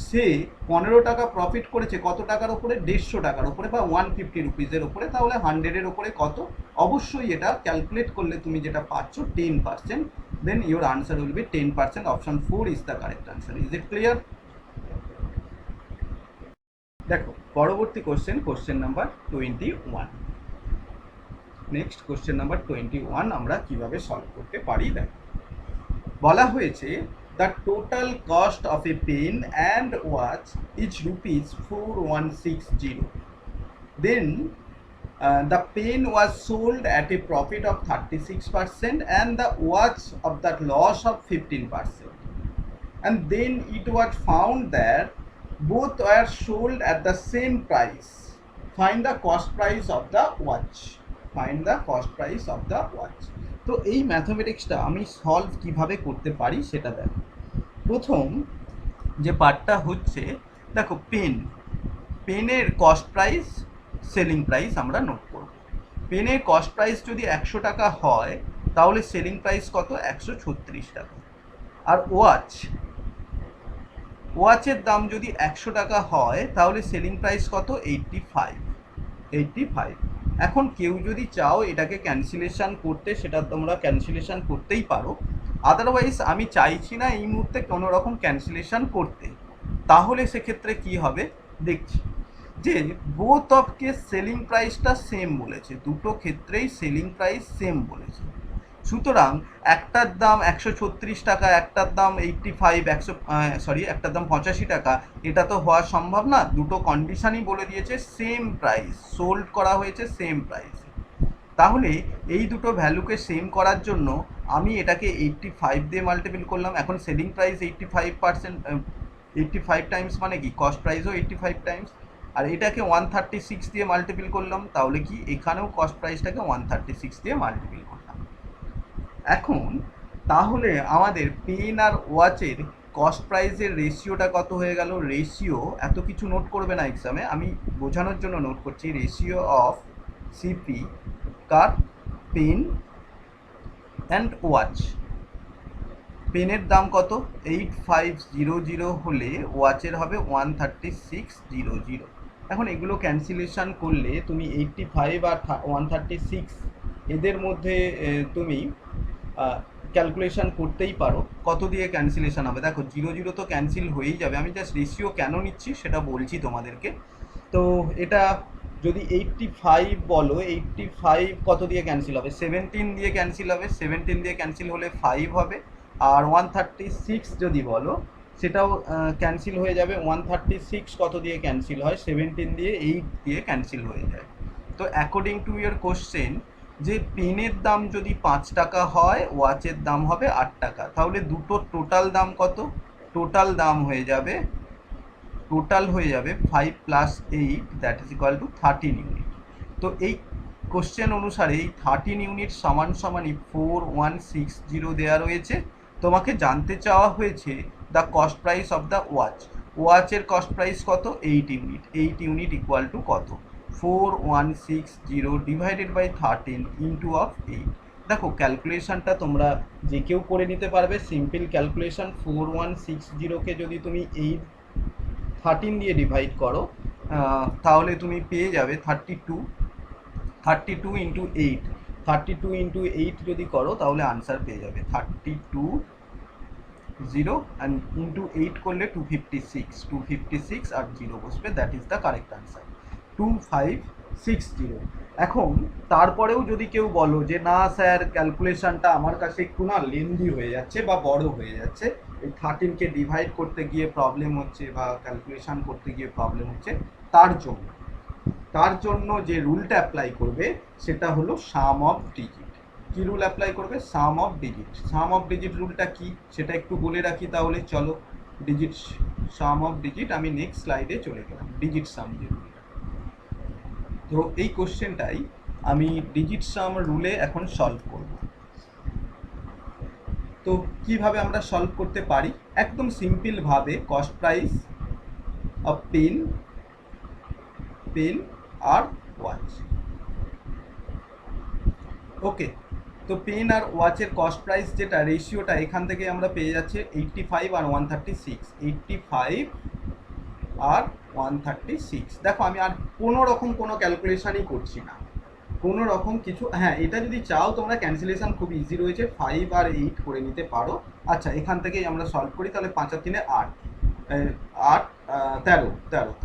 সে 15 টাকা প্রফিট করেছে কত টাকার ওপরে, 150 টাকার ওপরে বা 150 রুপিসের ওপরে, তাহলে 100-এর ওপরে কত, অবশ্যই এটা ক্যালকুলেট করলে তুমি যেটা পাচ্ছ 10%, then your answer will be 10%। Option 4 is the correct answer. Is it clear? দেখো পরবর্তী question number 21। Next question number 21 আমরা কিভাবে সলভ করতে পারি দেখো। বলা হয়েছে the total cost of a pen and watch is rupees 4160। দেন the pen was sold at a profit of 36% and the watch of that loss of 15%. And then it was found that both were sold at the same price. Find the cost price of the watch. Find the cost price of the watch. তো এই ম্যাথমেটিক্সটা আমি solve কিভাবে করতে পারি সেটা দেখো। প্রথম যে পার্টটা হচ্ছে দেখো, পেনের কস্ট প্রাইস, সেলিং প্রাইস আমরা নোট করব। পেনের কস্ট প্রাইস যদি 100 টাকা হয়, তাহলে সেলিং প্রাইস কত, 136 টাকা। আর ওয়াচের দাম যদি 100 টাকা হয়, তাহলে সেলিং প্রাইস কত, 85। এখন কেউ যদি চাও এটাকে ক্যান্সেলেশন করতে, সেটা তোমরা ক্যান্সেলেশন করতেই পারো। আদারওয়াইজ আমি চাইছি না এই মুহূর্তে কোনো রকম ক্যান্সেলেশন করতে, তাহলে সেক্ষেত্রে কি হবে দেখছি। যে বোথ অফ কেস সেলিং প্রাইসটা সেম বলেছে, দুটো ক্ষেত্রেই সেলিং প্রাইস সেম বলেছে। সুতরাং একটার দাম 136 টাকা, একটার দাম 85, একটার দাম 85 টাকা, এটা তো হওয়া সম্ভব না। দুটো কন্ডিশনই বলে দিয়েছে সেম প্রাইস, সোল্ড করা হয়েছে সেম প্রাইস। তাহলে এই দুটো ভ্যালুকে সেম করার জন্য আমি এটাকে 85 দিয়ে মাল্টিপল করলাম। এখন সেলিং প্রাইস 85 টাইমস মানে কি কস্ট প্রাইসও 85 টাইমস, আর এটাকে 136 দিয়ে মাল্টিপল করলাম, তাহলে কি এখানেও কস্ট প্রাইসটাকে 136 দিয়ে মাল্টিপল করলাম। এখন তাহলে আমাদের পেন আর ওয়াচের কস্ট প্রাইসের রেশিওটা কত হয়ে গেল? রেশিও এত কিছু নোট করবে না এক্সামে, আমি বোঝানোর জন্য নোট করছি। রেশিও অফ সিপি কার পেন অ্যান্ড ওয়াচ। পেনের দাম কত? 8500 হলে ওয়াচের হবে 13600। এখন এগুলো ক্যান্সেলেশন করলে তুমি 85 আর 136 এদের মধ্যে তুমি ক্যালকুলেশন করতেই পারো কত দিয়ে ক্যান্সেলেশন হবে। দেখো 00 তো ক্যান্সেল হয়েই যাবে, আমি জাস্ট রেশিও কেন নিচ্ছি সেটা বলছি তোমাদেরকে। তো এটা যদি 85 বলো, 85 কত দিয়ে ক্যান্সেল হবে? 17 দিয়ে ক্যান্সেল হবে, 17 দিয়ে ক্যান্সেল হলে 5 হবে। আর 136 যদি বলো সেটাও ক্যান্সেল হয়ে যাবে। 136 কত দিয়ে ক্যান্সেল হয়? 17 দিয়ে 8 দিয়ে ক্যান্সেল হয়ে যায়। তো অ্যাকর্ডিং টু ইয়োর কোশ্চেন, যে পেনের দাম যদি 5 টাকা হয়, ওয়াচের দাম হবে 8 টাকা, তাহলে দুটো টোটাল দাম কত? টোটাল দাম হয়ে যাবে, টোটাল হয়ে যাবে 5 + 8 that is equal two 13 unit. তো এই কোশ্চেন অনুসারে এই 13 ইউনিট সমান সমানই 4160 দেওয়া রয়েছে। তোমাকে জানতে চাওয়া হয়েছে the cost price of the watch. ওয়াচের কস্ট প্রাইস কত? 8 ইউনিট। 8 ইউনিট ইকুয়াল টু কত? 4160 ডিভাইডেড বাই 13 ইন্টু অফ 8। দেখো ক্যালকুলেশনটা তোমরা যে কেউ করে নিতে পারবে, সিম্পল ক্যালকুলেশন। 4160কে যদি তুমি 13 দিয়ে ডিভাইড করো, তাহলে তুমি পেয়ে যাবে 32। 32 ইন্টু 8, 32 ইন্টু 8 যদি করো তাহলে আনসার পেয়ে যাবে 320, অ্যান্ড ইন্টু 8 করলে 256, 256 আর 0 বসবে, that is the correct answer 2560। এখন তারপরেও যদি কেউ বলো যে না স্যার ক্যালকুলেশনটা আমার কাছে একটু না লেন্দি হয়ে যাচ্ছে বা বড় হয়ে যাচ্ছে, এই 13কে ডিভাইড করতে গিয়ে প্রবলেম হচ্ছে বা ক্যালকুলেশন করতে গিয়ে প্রবলেম হচ্ছে, তার জন্য যে রুলটা অ্যাপ্লাই করবে সেটা হলো সাম অফ ডিজিট। কি রুল অ্যাপ্লাই করবে? Sum of digit. Sum of digit রুলটা কি সেটা একটু বলে রাখি তাহলে। চলো, ডিজিট সাম অফ ডিজিট, আমি নেক্সট স্লাইডে চলে গেলাম। ডিজিট সাম যে রুলটা, তো এই কোশ্চেনটাই আমি ডিজিট সাম রুলে এখন সলভ করব। তো কিভাবে আমরা সলভ করতে পারি? একদম সিম্পল ভাবে, কস্ট প্রাইস অফ পেন আর ওয়াচ। ওকে, তো পেন আর ওয়াচের কস্ট প্রাইস যেটা রেশিওটা এখান থেকে আমরা পেয়ে যাচ্ছে 85 আর 136। 85 আর 136। দেখো আমি আর কোনো রকম কোনো ক্যালকুলেশনই করছি না, কোনো রকম কিছু। হ্যাঁ, এটা যদি চাও তোমরা ক্যান্সেলেশন খুব ইজি রয়েছে, 5 আর 8 করে নিতে পারো। আচ্ছা, এখান থেকেই আমরা সলভ করি তাহলে। 5 আর 3 8, 8 13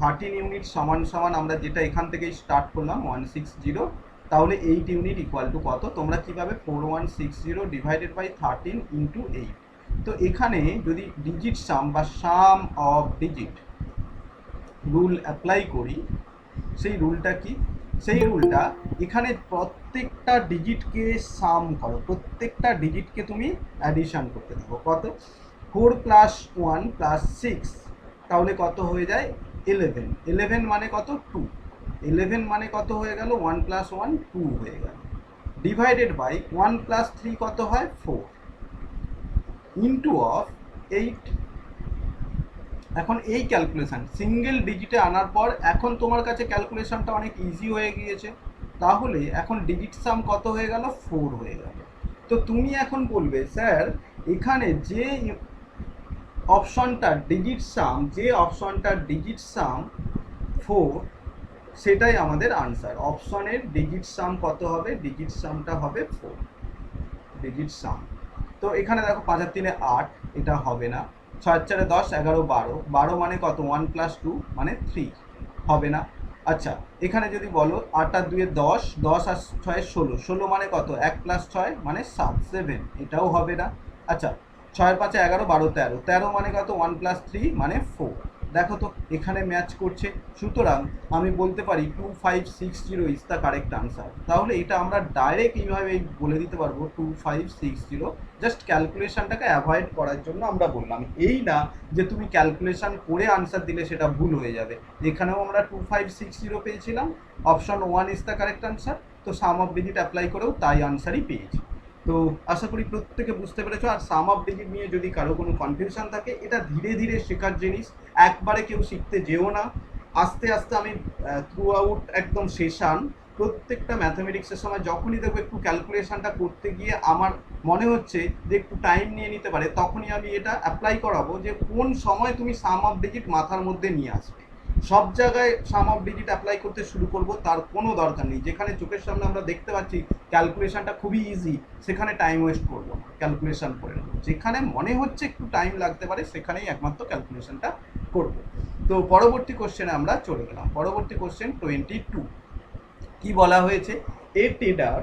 13 ইউনিট সমান সমান আমরা যেটা এখান থেকেই স্টার্ট করলাম 160, তাহলে 8 ইউনিট ইকুয়াল টু কত? তোমরা কীভাবে? 4160 ডিভাইডেড বাই 13 ইন্টু 8। তো এখানে যদি ডিজিট সাম বা সাম অফ ডিজিট রুল অ্যাপ্লাই করি, সেই রুলটা কি? সেই রুলটা এখানে প্রত্যেকটা ডিজিটকে সাম করো, প্রত্যেকটা ডিজিটকে তুমি অ্যাডিশন করতে থাকো। কত? 4 + 1 + 6, তাহলে কত হয়ে যায়? 11। 11 মানে কত? 2। 11 মানে কত হয়ে গেল? 1 + 1 2 হয়ে গেল, ডিভাইডেড বাই 1 + 3 কত হয়? 4, ইন্টু অফ 8। এখন এই ক্যালকুলেশন সিঙ্গেল ডিজিটে আনার পর এখন তোমার কাছে ক্যালকুলেশনটা অনেক ইজি হয়ে গিয়েছে। তাহলে এখন ডিজিট সাম কত হয়ে গেল? 4 হয়ে গেল। তো তুমি এখন বলবে স্যার এখানে যে অপশনটা ডিজিট সাম 4, সেটাই আমাদের আনসার। অপশনের ডিজিট সাম কত হবে? ডিজিট সামটা হবে 4, ডিজিট সাম। তো এখানে দেখো 5 আর 3 8, এটা হবে না। 6 আর 4 10, 11 12, 12 মানে কত? 1 + 2 মানে 3, হবে না। আচ্ছা, এখানে যদি বলো 8 আর 2 10, 10 আর 6 16, 16 মানে কত, 1 + 6 মানে 7, 7, এটাও হবে না। আচ্ছা, 6 আর 5 11, 12 13, 13 মানে কত, 1 + 3 মানে 4। দেখো তো এখানে ম্যাচ করছে, সুতরাং আমি বলতে পারি 2560 ইজ দ্য কারেক্ট আনসার। তাহলে এটা আমরা ডাইরেক্ট এইভাবে বলে দিতে পারবো 2560। জাস্ট ক্যালকুলেশনটাকে অ্যাভয়েড করার জন্য আমরা বললাম, এই না যে তুমি ক্যালকুলেশন করে আনসার দিলে সেটা ভুল হয়ে যাবে। এখানেও আমরা 2560 পেয়েছিলাম, option 1 is the correct answer. তো সাম অফ ডিজিট অ্যাপ্লাই করেও তাই আনসারই পেয়েছি। তো আশা করি প্রত্যেকে বুঝতে পেরেছো। আর সাম অফ ডিজিট নিয়ে যদি কারো কোনো কনফিউশন থাকে, এটা ধীরে ধীরে শেখার জিনিস, একবারে কেউ শিখতে যেও না। আস্তে আস্তে আমি থ্রু আউট একদম সেশন প্রত্যেকটা ম্যাথামেটিক্সের সময় যখনই দেখবো একটু ক্যালকুলেশনটা করতে গিয়ে আমার মনে হচ্ছে যে একটু টাইম নিয়ে নিতে পারে, তখনই আমি এটা অ্যাপ্লাই করাবো যে কোন সময় তুমি সাম অফ ডিজিট মাথার মধ্যে নিয়ে আসবে। সব জায়গায় সাম অফ ডিজিট অ্যাপ্লাই করতে শুরু করব তার কোনো দরকার নেই। যেখানে চোখের সামনে আমরা দেখতে পাচ্ছি ক্যালকুলেশনটা খুবই ইজি, সেখানে টাইম ওয়েস্ট করবো না, ক্যালকুলেশন করে নেবো। যেখানে মনে হচ্ছে একটু টাইম লাগতে পারে সেখানেই একমাত্র ক্যালকুলেশনটা করবো। তো পরবর্তী কোশ্চেনে আমরা চলে গেলাম। পরবর্তী কোশ্চেন 22। কি বলা হয়েছে, a trader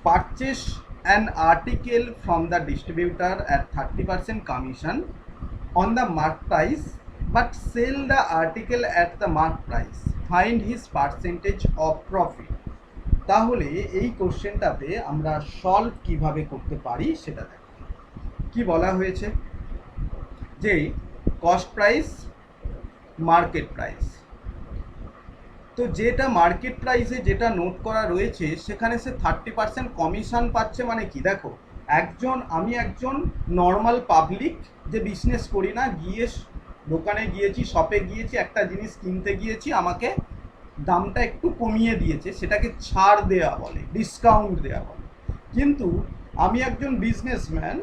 purchase an article from the distributor at 30% commission on the mark price but sell the article at the mark price, find his percentage of profit. তাহলে এই কোশ্চেনটাতে আমরা সলভ কিভাবে করতে পারি সেটা দেখো। কি বলা হয়েছে যে কস্ট প্রাইস, মার্কেট প্রাইস। তো যেটা মার্কেট প্রাইসে যেটা নোট করা রয়েছে সেখানে সে 30% কমিশন পাচ্ছে। মানে কি দেখো, আমি একজন নর্মাল পাবলিক যে বিজনেস করি না, গিয়ে দোকানে গিয়েছি, শপে গিয়েছি, একটা জিনিস কিনতে গিয়েছি, আমাকে দামটা একটু কমিয়ে দিয়েছে, সেটাকে ছাড় দেওয়া বলে, ডিসকাউন্ট দেওয়া বলে। কিন্তু আমি একজন বিজনেসম্যান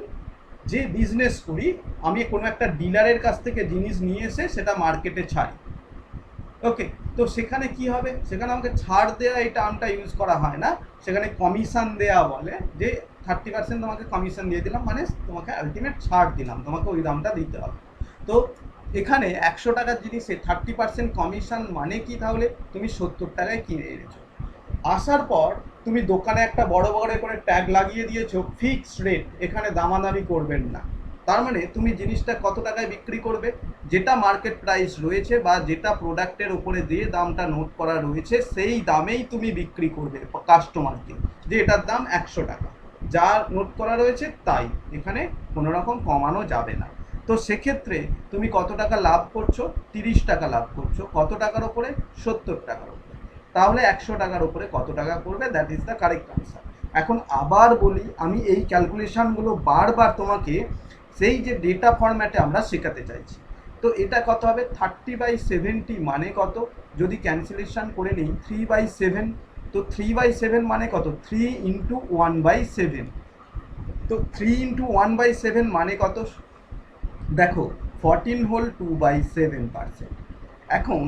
যে বিজনেস করি, আমি কোনো একটা ডিলারের কাছ থেকে জিনিস নিয়ে এসে সেটা মার্কেটে ছাড়ি। ওকে, তো সেখানে কি হবে, সেখানে আমাকে ছাড় দেওয়া এই টার্মটা ইউজ করা হয় না, সেখানে কমিশন দেওয়া বলে। যে 30% তোমাকে কমিশন দিয়ে দিলাম, মানে তোমাকে আলটিমেট ছাড় দিলাম, তোমাকে ওই দামটা দিতে হবে। তো এখানে 100 টাকার জিনিসে 30% কমিশন মানে কি, তাহলে তুমি 70 টাকায় কিনে এনেছো, আসার পর তুমি দোকানে একটা বড় বড় করে ট্যাগ লাগিয়ে দিয়েছো ফিক্সড রেট, এখানে দামাদামি করবেন না। তার মানে তুমি জিনিসটা কত টাকায় বিক্রি করবে, যেটা মার্কেট প্রাইস রয়েছে বা যেটা প্রোডাক্টের উপরে যে দামটা নোট করা রয়েছে সেই দামেই তুমি বিক্রি করবে কাস্টমারকে, যে এটার দাম 100 টাকা, যা নোট করা রয়েছে তাই, এখানে কোনো রকম কমানো যাবে না। তো সেক্ষেত্রে তুমি কত টাকা লাভ করছো, 30 টাকা লাভ করছো, কত টাকার ওপরে, 70 টাকার ওপরে। তাহলে 100 টাকার উপরে কত টাকা করবে, that is the correct answer. এখন আবার বলি, আমি এই ক্যালকুলেশনগুলো বারবার তোমাকে সেই যে ডেটা ফরম্যাটে আমরা শেখাতে চাইছি। তো এটা কত হবে, 30/70 মানে কত, যদি ক্যান্সেলেশন করে নিই 3/7, তো 3/7 মানে কত, 3 × 1/7। তো 3 × 1/7 মানে কত, দেখো 14 হোল 2/7%। এখন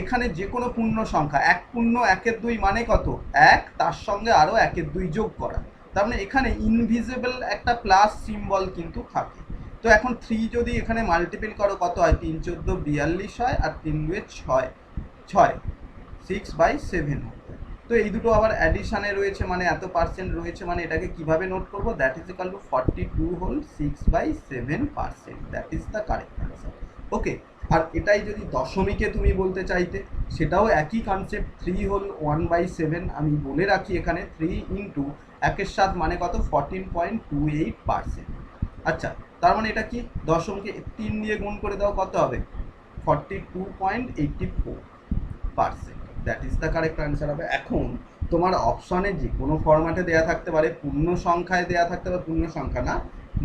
এখানে যে কোনো পূর্ণ সংখ্যা, এক পূর্ণ 1/2 মানে কত, 1, তার সঙ্গে আরও 1/2 যোগ করা, তার মানে এখানে ইনভিজিবল একটা প্লাস সিম্বল কিন্তু থাকে। তো এখন 3 যদি এখানে মাল্টিপল করো কত হয়, 3 × 14 42 হয়, আর 3 × 2 6, 6/7 হয়। তো এই দুটো আবার অ্যাডিশানে রয়েছে, মানে এত পার্সেন্ট রয়েছে, মানে এটাকে কিভাবে নোট করবো, that is equal to 42 whole 6/7%, that is the correct answer. Okay, আর এটাই যদি দশমিকে তুমি বলতে চাইতে, সেটাও একই কনসেপ্ট, 3 হোল 1/7। আমি বলে রাখি এখানে 3 × 1/7 মানে কত, 14.28%। আচ্ছা, তার মানে এটা কি, দশমকে 3 দিয়ে গুণ করে দাও, কত হবে, 42.84%, that is the correct answer হবে। এখন তোমার অপশনে যে কোনো ফরম্যাটে দেওয়া থাকতে পারে, পূর্ণ সংখ্যায় দেওয়া থাকতে পারে, পূর্ণ সংখ্যা না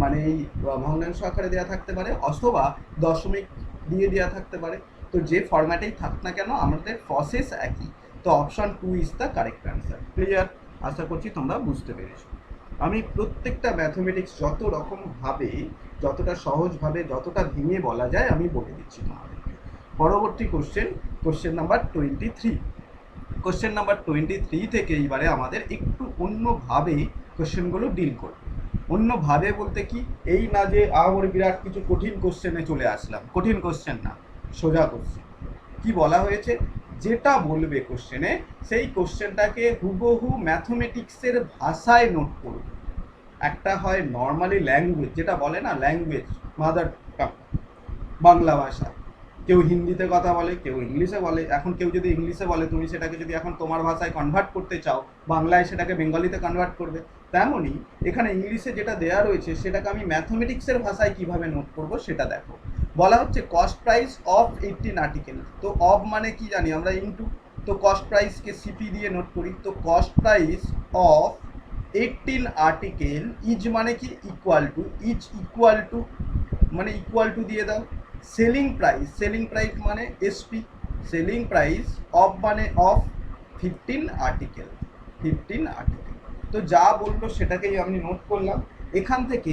মানে এই ভগ্নাংশ আকারে দেওয়া থাকতে পারে, অথবা দশমিক দিয়ে দেওয়া থাকতে পারে। তো যে ফরম্যাটেই থাক না কেন আমাদের প্রসেস একই। তো option 2 is the correct answer. Clear? আশা করছি তোমরা বুঝতে পেরেছো। আমি প্রত্যেকটা ম্যাথমেটিক্স যত রকমভাবে, যতটা সহজভাবে, যতটা ভেঙে বলা যায় আমি বলে দিচ্ছি তোমাদেরকে। পরবর্তী কোশ্চেন নাম্বার 23। কোশ্চেন নাম্বার 23 থেকে এইবারে আমাদের একটু অন্যভাবে কোশ্চেনগুলো ডিল করবে। অন্যভাবে বলতে কি, এই না যে আমার বিরাট কিছু কঠিন কোশ্চেনে চলে আসলাম, কঠিন কোশ্চেন না, সোজা কোশ্চেন। কি বলা হয়েছে যেটা বলবে কোশ্চেনে সেই কোশ্চেনটাকে হুবহু ম্যাথমেটিক্সের ভাষায় নোট করবে। একটা হয় নর্মালি ল্যাঙ্গুয়েজ, যেটা বলে না ল্যাঙ্গুয়েজ, মাদার টাং, বাংলা ভাষা। কেউ হিন্দিতে কথা বলে, কেউ ইংলিশে বলে। এখন কেউ যদি ইংলিশে বলে, তুমি সেটাকে যদি এখন তোমার ভাষায় কনভার্ট করতে চাও, বাংলায় সেটাকে বেঙ্গলিতে কনভার্ট করবে। তেমনই এখানে ইংলিশে যেটা দেওয়া রয়েছে সেটাকে আমি ম্যাথমেটিক্সের ভাষায় কিভাবে নোট করব সেটা দেখো। বলা হচ্ছে কস্ট প্রাইস অফ 18 আর্টিকেল। তো অফ মানে কি জানি আমরা, ইনটু। তো কস্ট প্রাইসকে সিপি দিয়ে নোট করি। তো cost price of 18 article is মানে কি equal to, is equal two মানে ইকুয়াল টু দিয়ে দাও সেলিং প্রাইস, সেলিং প্রাইস মানে এসপি, সেলিং প্রাইস অফ মানে অফ 15 আর্টিকেল, 15 আর্টিকেল। তো যা বললো সেটাকেই আমি নোট করলাম। এখান থেকে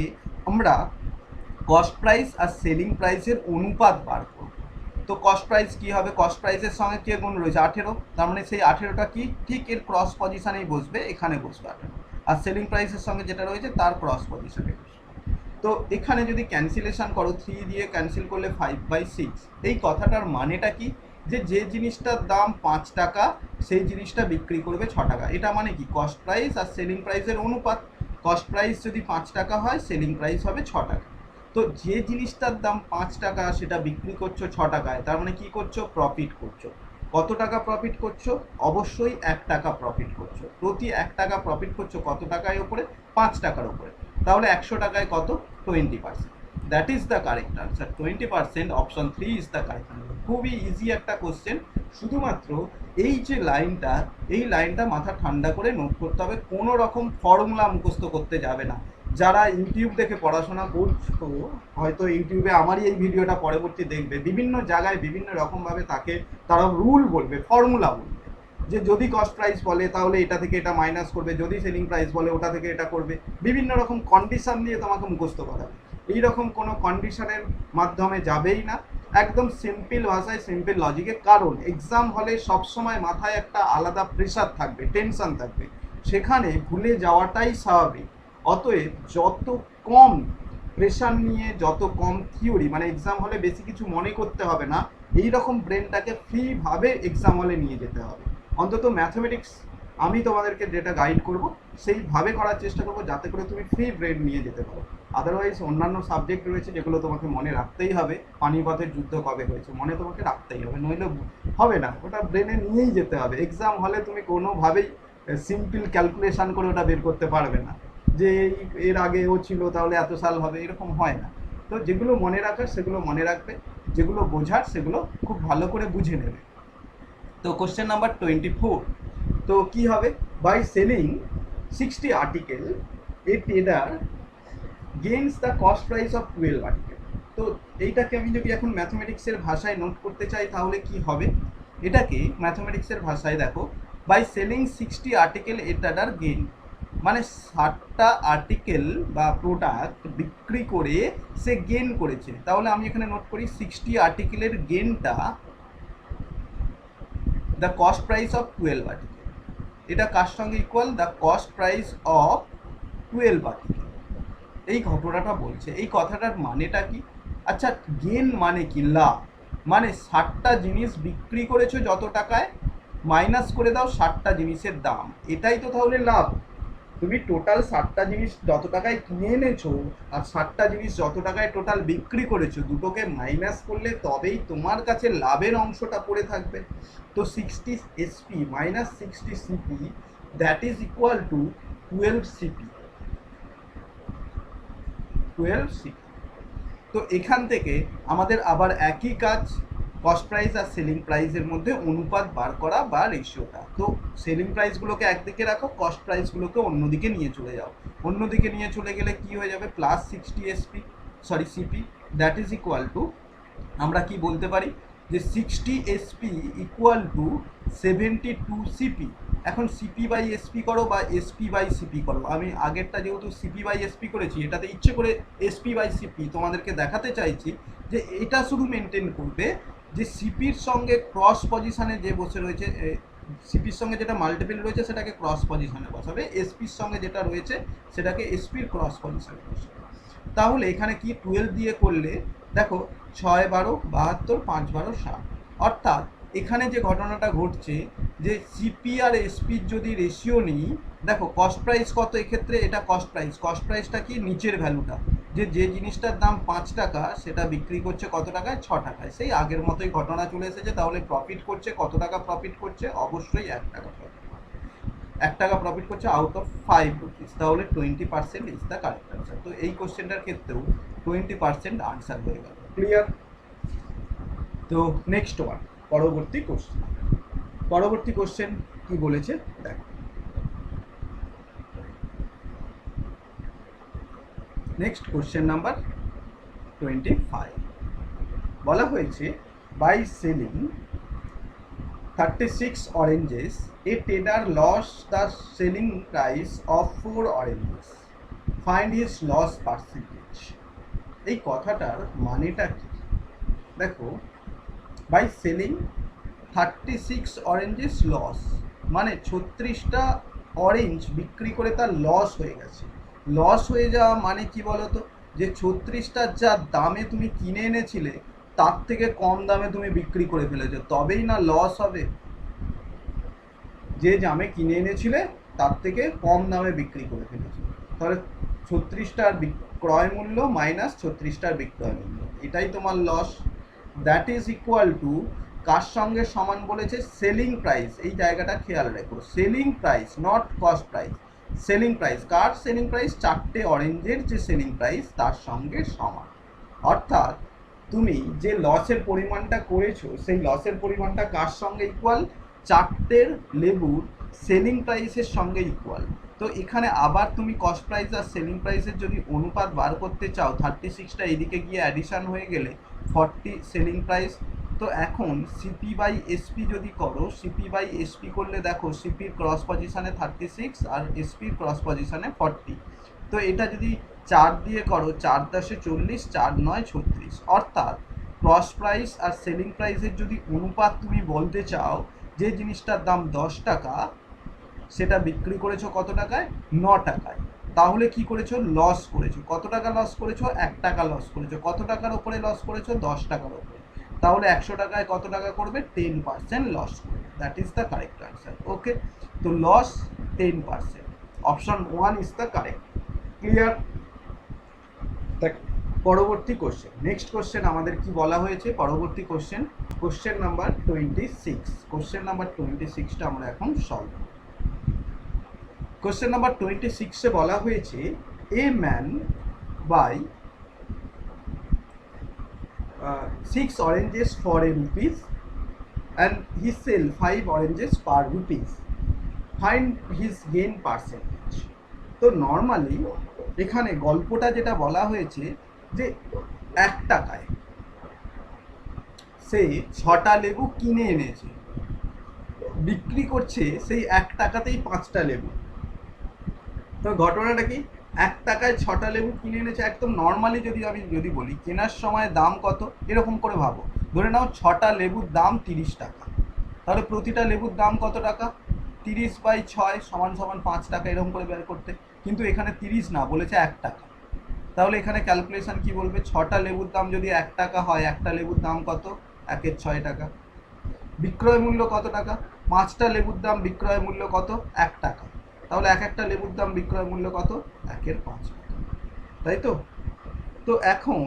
আমরা কস্ট প্রাইস আর সেলিং প্রাইসের অনুপাত বার করব। তো কস্ট প্রাইস কি হবে, কস্ট প্রাইসের সঙ্গে কে গুণ রয়েছে 18, তার মানে সেই 18টা কি ঠিক এর ক্রস পজিশনেই বসবে, এখানে বসবে 18। আর সেলিং প্রাইসের সঙ্গে যেটা রয়েছে তার ক্রস পজিশনে বসবে। তো এখানে যদি ক্যান্সেলেশন করো, 3 দিয়ে ক্যান্সেল করলে 5/6। এই কথাটার মানেটা কি, যে যে জিনিসটার দাম 5 টাকা সেই জিনিসটা বিক্রি করবে 6 টাকা। এটা মানে কি কস্ট প্রাইস আর সেলিং প্রাইসের অনুপাত। কস্ট প্রাইস যদি 5 টাকা হয়, সেলিং প্রাইস হবে 6 টাকা। তো যে জিনিসটার দাম 5 টাকা সেটা বিক্রি করছো 6 টাকায়, তার মানে কি করছো, প্রফিট করছো। কত টাকা প্রফিট করছো, অবশ্যই 1 টাকা প্রফিট করছো। প্রতি 1 টাকা প্রফিট করছো কত টাকায় ওপরে, 5 টাকার ওপরে। তাহলে 100 টাকায় কত, 20%। That is the correct answer, 20%। Option 3 is the correct answer. খুবই ইজি একটা কোশ্চেন। শুধুমাত্র এই যে লাইনটা, এই লাইনটা মাথা ঠান্ডা করে নোট করতে হবে, কোনো রকম ফর্মুলা মুখস্থ করতে যাবে না। যারা ইউটিউব দেখে পড়াশোনা করছো, হয়তো ইউটিউবে আমারই এই ভিডিওটা পরবর্তী দেখবে, বিভিন্ন জায়গায় বিভিন্ন রকমভাবে তাকে তারা রুল বলবে, ফর্মুলা বলবে, যে যদি কস্ট প্রাইস বলে তাহলে এটা থেকে এটা মাইনাস করবে, যদি সেলিং প্রাইস বলে ওটা থেকে এটা করবে। বিভিন্ন রকম কন্ডিশন দিয়ে তোমাকে মুখস্থ করাবে। এইরকম কোনো কন্ডিশনের মাধ্যমে যাবেই না, একদম সিম্পল ভাষায় সিম্পল লজিকে। কারণ এক্সাম হলে সবসময় মাথায় একটা আলাদা প্রেশার থাকবে, টেনশন থাকবে, সেখানে ভুলে যাওয়াটাই স্বাভাবিক। অতএব যত কম প্রেশার নিয়ে, যত কম থিওরি, মানে এক্সাম হলে বেশি কিছু মনে করতে হবে না, এই রকম ব্রেনটাকে ফ্রিভাবে এক্সাম হলে নিয়ে যেতে হবে। অন্তত ম্যাথমেটিক্স আমি তোমাদেরকে যেটা গাইড করব সেইভাবে করার চেষ্টা করবো, যাতে করে তুমি ফ্রি ব্রেন নিয়ে যেতে পারো। আদারওয়াইজ অন্যান্য সাবজেক্ট রয়েছে যেগুলো তোমাকে মনে রাখতেই হবে। পানিপথের যুদ্ধ কবে হয়েছে মনে তোমাকে রাখতেই হবে, নইলে হবে না, ওটা ব্রেনে নিয়েই যেতে হবে। এক্সাম হলে তুমি কোনোভাবেই সিম্পল ক্যালকুলেশন করে ওটা বের করতে পারবে না, যে এর আগে ও ছিল তাহলে এত সাল হবে, এরকম হয় না। তো যেগুলো মনে রাখার সেগুলো মনে রাখবে, যেগুলো বোঝার সেগুলো খুব ভালো করে বুঝে নেবে। তো কোশ্চেন নাম্বার 24, তো কি হবে, by selling 60 article a trader gains the cost price of 12 article. তো এইটাকে আমি যদি এখন ম্যাথমেটিক্সের ভাষায় নোট করতে চাই তাহলে কি হবে, এটাকে ম্যাথমেটিক্সের ভাষায় দেখো, by selling 60 article a trader gain, মানে 60টা আর্টিকেল বা প্রোডাক্ট বিক্রি করে সে গেন করেছে। তাহলে আমি এখানে নোট করি 60 আর্টিকেলের গেনটা the cost price of 12 article. এটা কার সঙ্গে equal, the cost price of 12 article. এই ঘটনাটা বলছে, এই কথাটার মানেটা কি, আচ্ছা গেন মানে কি, লাভ। মানে 60টা জিনিস বিক্রি করেছো যত টাকায়, মাইনাস করে দাও 60টা জিনিসের দাম, এটাই তো তাহলে লাভ। তুমি টোটাল 60টা জিনিস যত টাকায় কিনে এনেছো আর 60টা জিনিস যত টাকায় টোটাল বিক্রি করেছো, দুটোকে মাইনাস করলে তবেই তোমার কাছে লাভের অংশটা পড়ে থাকবে। তো 60 SP minus 60 CP, that is equal two 12 CP, 12 CP. তো এখান থেকে আমাদের আবার একই কাজ, কস্ট প্রাইস আর সেলিং প্রাইসের মধ্যে অনুপাত বার করা বা রেশিওটা। তো সেলিং প্রাইসগুলোকে একদিকে রাখো, কস্ট প্রাইসগুলোকে অন্যদিকে নিয়ে চলে যাও। অন্যদিকে নিয়ে চলে গেলে কি হয়ে যাবে, plus 60 SP, sorry CP, that is equal two, আমরা কি বলতে পারি যে 60 এসপি ইকুয়াল টু 72 সিপি। এখন সিপি বাই এসপি করো বা এসপি বাই সিপি করো, আমি আগেরটা যেহেতু সিপি বাই এসপি করেছি, এটাতে ইচ্ছে করে এসপি বাই সিপি তোমাদেরকে দেখাতে চাইছি, যে এটা শুধু মেনটেন করবে যে সিপির সঙ্গে ক্রস পজিশনে যে বসে রয়েছে, সিপির সঙ্গে যেটা মাল্টিপল রয়েছে সেটাকে ক্রস পজিশনে বসাবে, এসপির সঙ্গে যেটা রয়েছে সেটাকে এসপির ক্রস পজিশনে বসাবে। তাহলে এখানে কি 12 দিয়ে করলে দেখো 6 12 72, 5 12 60, অর্থাৎ এখানে যে ঘটনাটা ঘটছে যে সিপি আর এসপির যদি রেশিও নিই, দেখো কস্ট প্রাইস কত এক্ষেত্রে, এটা কস্ট প্রাইসটা কি নিচের ভ্যালুটা, যে জিনিসটার দাম 5 টাকা সেটা বিক্রি করছে কত টাকায়, 6 টাকায়, সেই আগের মতোই ঘটনা চলে এসেছে। তাহলে প্রফিট করছে কত টাকা, প্রফিট করছে অবশ্যই 1 টাকা প্রফিট, 1 টাকা প্রফিট করছে আউট অফ 5 রুপিস, তাহলে 20% ইজ দ্য কারেক্ট আনসার। তো এই কোশ্চেনটার ক্ষেত্রেও 20% আনসার হয়ে গেল। ক্লিয়ার? তো নেক্সট ওয়ান, পরবর্তী কোশ্চেন কি বলেছে দেখো। নেক্সট কোশ্চেন নাম্বার 25 বলা হয়েছে, by selling 36 oranges a trader lost the selling price of 4 oranges, find his loss percentage। এই কথাটার মানেটা কি? দেখো, বাই সেলিং 36 oranges লস, মানে 36টা অরেঞ্জ বিক্রি করে তার লস হয়ে গেছে। লস হয়ে যাওয়া মানে কি বলতো, যে 36টা যা দামে তুমি কিনে এনেছিলে তার থেকে কম দামে তুমি বিক্রি করে ফেলেছো, তবেই না লস হবে। যে দামে কিনে এনেছিলে তার থেকে কম দামে বিক্রি করে ফেলেছো, তাহলে 36টার ক্রয় মূল্য মাইনাস 36টার বিক্রয় মূল্য, এটাই তোমার loss. That is equal to কার সঙ্গে সমান বলেছে, সেলিং প্রাইস। এই জায়গাটা খেয়াল রেখো, selling price not cost price. Selling price কার সেলিং প্রাইস, 4টে অরেঞ্জের যে সেলিং প্রাইস তার সঙ্গে সমান। অর্থাৎ তুমি যে লসের পরিমাণটা করেছো সেই লসের পরিমাণটা কার সঙ্গে ইকুয়াল, 4টের লেবুর সেলিং প্রাইসের সঙ্গে ইকুয়াল। তো এখানে আবার তুমি কস্ট প্রাইস আর সেলিং প্রাইসের যদি অনুপাত বার করতে চাও, 36টা এদিকে গিয়ে অ্যাডিশন হয়ে গেলে 40 সেলিং প্রাইস। তো এখন সিপি বাই এসপি যদি করো, সিপি বাই এসপি করলে দেখো সিপির ক্রস পজিশনে 36 আর এসপির ক্রস পজিশনে 40। তো এটা যদি 4 দিয়ে করো, 4 10 40, 4 9 36। অর্থাৎ ক্রস প্রাইস আর সেলিং প্রাইসের যদি অনুপাত তুমি বলতে চাও, যে জিনিসটার দাম 10 টাকা সেটা বিক্রি করেছো কত টাকায়, 9 টাকায়, তাহলে কি করেছো, লস করেছো। কত টাকা লস করেছো, 1 টাকা লস করেছো। কত টাকার ওপরে লস করেছো, 10 টাকার ওপরে, তাহলে 100 টাকায় কত টাকা করবে, 10% লস করবে। That is the correct answer. Okay, তো loss 10%, option 1 is the correct. Clear? পরবর্তী কোশ্চেন, নেক্সট কোশ্চেন আমাদের কি বলা হয়েছে, পরবর্তী কোশ্চেন নাম্বার 26। কোশ্চেন নাম্বার 26টা আমরা এখন সলভ করব। কোশ্চেন নাম্বার 26-এ বলা হয়েছে, a man buy 6 oranges for a rupees and he sell 5 oranges per rupees, find his gain percentage। তো নর্মালি এখানে গল্পটা যেটা বলা হয়েছে যে 1 টাকায় সে 6টা লেবু কিনে এনেছে, বিক্রি করছে সেই 1 টাকাতেই 5টা লেবু। তো ঘটনাটা কি, 1 টাকায় 6টা লেবু কিনে এনেছে। একদম নর্মালি যদি বলি, কেনার সময় দাম কত, এরকম করে ভাবো, ধরে নাও 6টা লেবুর দাম 30 টাকা, তাহলে প্রতিটা লেবুর দাম কত টাকা, 30/6 সমান সমান 5 টাকা, এরকম করে বের করতে। কিন্তু এখানে 30 না, বলেছে 1 টাকা। তাহলে এখানে ক্যালকুলেশন কি বলবে, 6টা লেবুর দাম যদি 1 টাকা হয়, একটা লেবুর দাম কত, 1-এর 6 টাকা। বিক্রয় মূল্য কত টাকা, 5টা লেবুর দাম বিক্রয় মূল্য কত, 1 টাকা, তাহলে এক একটা লেবুর দাম বিক্রয় মূল্য কত, 1-এর 5 টাকা, তাই তো? তো এখন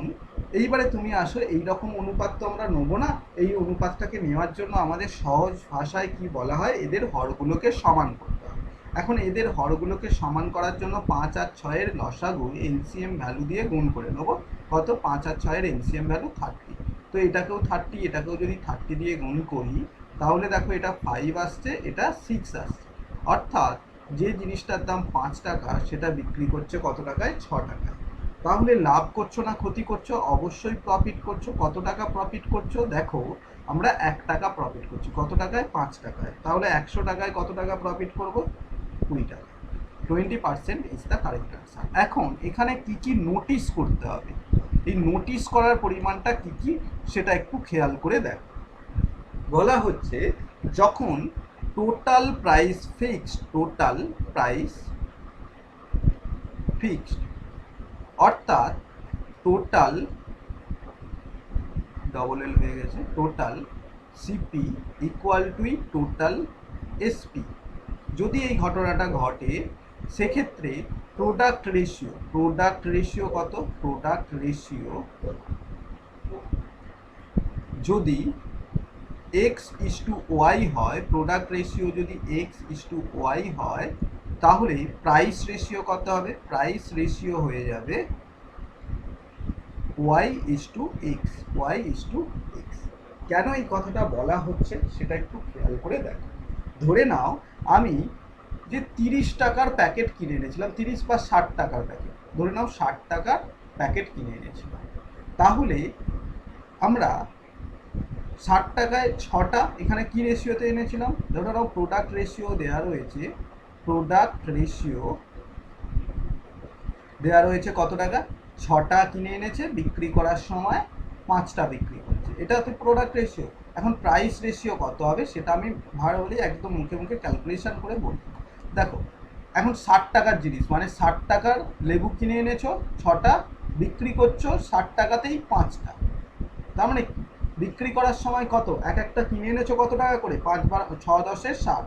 এইবারে তুমি আসো, এইরকম অনুপাত তো আমরা নেবো না। এই অনুপাতটাকে নেওয়ার জন্য আমাদের সহজ ভাষায় কি বলা হয়, এদের হরগুলোকে সমান করতে হয়। এখন এদের হরগুলোকে সমান করার জন্য 5 আর 6-এর লসাগু এলসিএম ভ্যালু দিয়ে গুণ করে নেবো। কত, 5 আর 6-এর এলসিএম ভ্যালু 30। তো এটাকেও 30, এটাকেও যদি 30 দিয়ে গুণ করি, তাহলে দেখো এটা 5 আসছে, এটা 6 আসছে। অর্থাৎ যে জিনিসটার দাম 5 টাকা সেটা বিক্রি করছে কত টাকায়, 6 টাকায়। তাহলে লাভ করছো না ক্ষতি করছো, অবশ্যই প্রফিট করছো। কত টাকা প্রফিট করছো, দেখো আমরা 1 টাকা প্রফিট করছি, কত টাকায়, 5 টাকায়। তাহলে 100 টাকায় কত টাকা প্রফিট করব, 20 টাকা। 20% ইজ দ্য কারেক্ট আনসার। এখন এখানে কি কি নোটিস করতে হবে, এই নোটিস করার পরিমাণটা কি কি সেটা একটু খেয়াল করে দেখো। বলা হচ্ছে, যখন টোটাল প্রাইস ফিক্সড, অর্থাৎ টোটাল ডবল এল হয়ে গেছে, total CP equal to total SP. যদি এই ঘটনাটা ঘটে সেক্ষেত্রে প্রোডাক্ট রেশিও কত, প্রোডাক্ট রেশিও যদি এক্স ইস টু ওয়াই হয়, প্রোডাক্ট রেশিও যদি এক্স ইস টু ওয়াই হয়, তাহলে প্রাইস রেশিও কত হবে, প্রাইস রেশিও হয়ে যাবে Y is to x, Y is to x. কেন এই কথাটা বলা হচ্ছে সেটা একটু খেয়াল করে দেখো। ধরে নাও আমি যে 30 টাকার প্যাকেট কিনে এনেছিলাম, 30 বা 60 টাকার প্যাকেট, ধরে নাও 60 টাকার প্যাকেট কিনে এনেছিলাম, তাহলে আমরা 60 টাকায় 6টা এখানে কি রেশিওতে এনেছিলাম, ধরে নাও প্রোডাক্ট রেশিও দেওয়া রয়েছে, প্রোডাক্ট রেশিও দেওয়া রয়েছে কত টাকা, 6টা কিনে এনেছে, বিক্রি করার সময় 5টা বিক্রি করছে, এটা হচ্ছে প্রোডাক্ট রেশিও। এখন প্রাইস রেশিও কত হবে সেটা আমি ভালোভাবে একদম মুখে মুখে ক্যালকুলেশন করে বলবো। দেখো এখন 60 টাকার জিনিস মানে 60 টাকার লেবু কিনে এনেছো 6টা, বিক্রি করছো 60 টাকাতেই 5টা, তার মানে বিক্রি করার সময় কত, এক একটা কিনে এনেছো কত টাকা করে, 5 বার 6 10 60,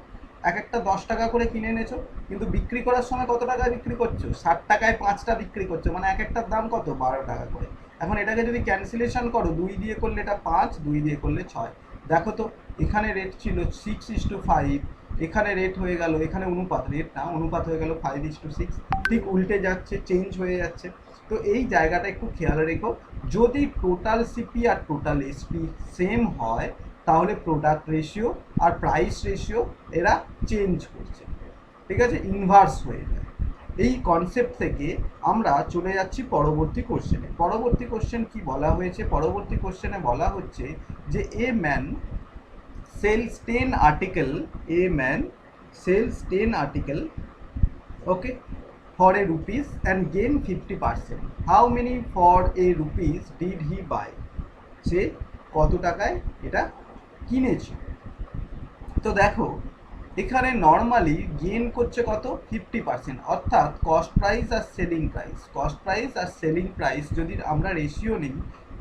এক একটা 10 টাকা করে কিনে এনেছো, কিন্তু বিক্রি করার সময় কত টাকায় বিক্রি করছো, 60 টাকায় 5টা বিক্রি করছো, মানে এক একটার দাম কত, 12 টাকা করে। এখন এটাকে যদি ক্যান্সেলেশন করো, 2 দিয়ে করলে এটা 5, 2 দিয়ে করলে 6, দেখো তো এখানে রেট ছিল 6:5, এখানে রেট হয়ে গেল, এখানে অনুপাত, রেট না অনুপাত হয়ে গেল 5:6, ঠিক উল্টে যাচ্ছে, চেঞ্জ হয়ে যাচ্ছে। তো এই জায়গাটা একটু খেয়াল রেখো, যদি টোটাল সিপি আর টোটাল এসপি সেম হয় তাহলে প্রোডাক্ট রেশিও আর প্রাইস রেশিও এরা চেঞ্জ করছে, ঠিক আছে, ইনভার্স হয়ে যায়। এই কনসেপ্ট থেকে আমরা চলে যাচ্ছি পরবর্তী কোশ্চেনে। পরবর্তী কোশ্চেন কি বলা হয়েছে, পরবর্তী কোশ্চেনে বলা হচ্ছে যে a man sells 10 article, a man sells 10 article, okay, for a rupees and gain 50%. How many for a rupees did he buy? সে কত টাকায় এটা কিনেছে। তো দেখো এখানে নর্মালি গেন করছে কত, 50%, অর্থাৎ কস্ট প্রাইস আর সেলিং প্রাইস, কস্ট প্রাইস আর সেলিং প্রাইস যদি আমরা রেশিও নিই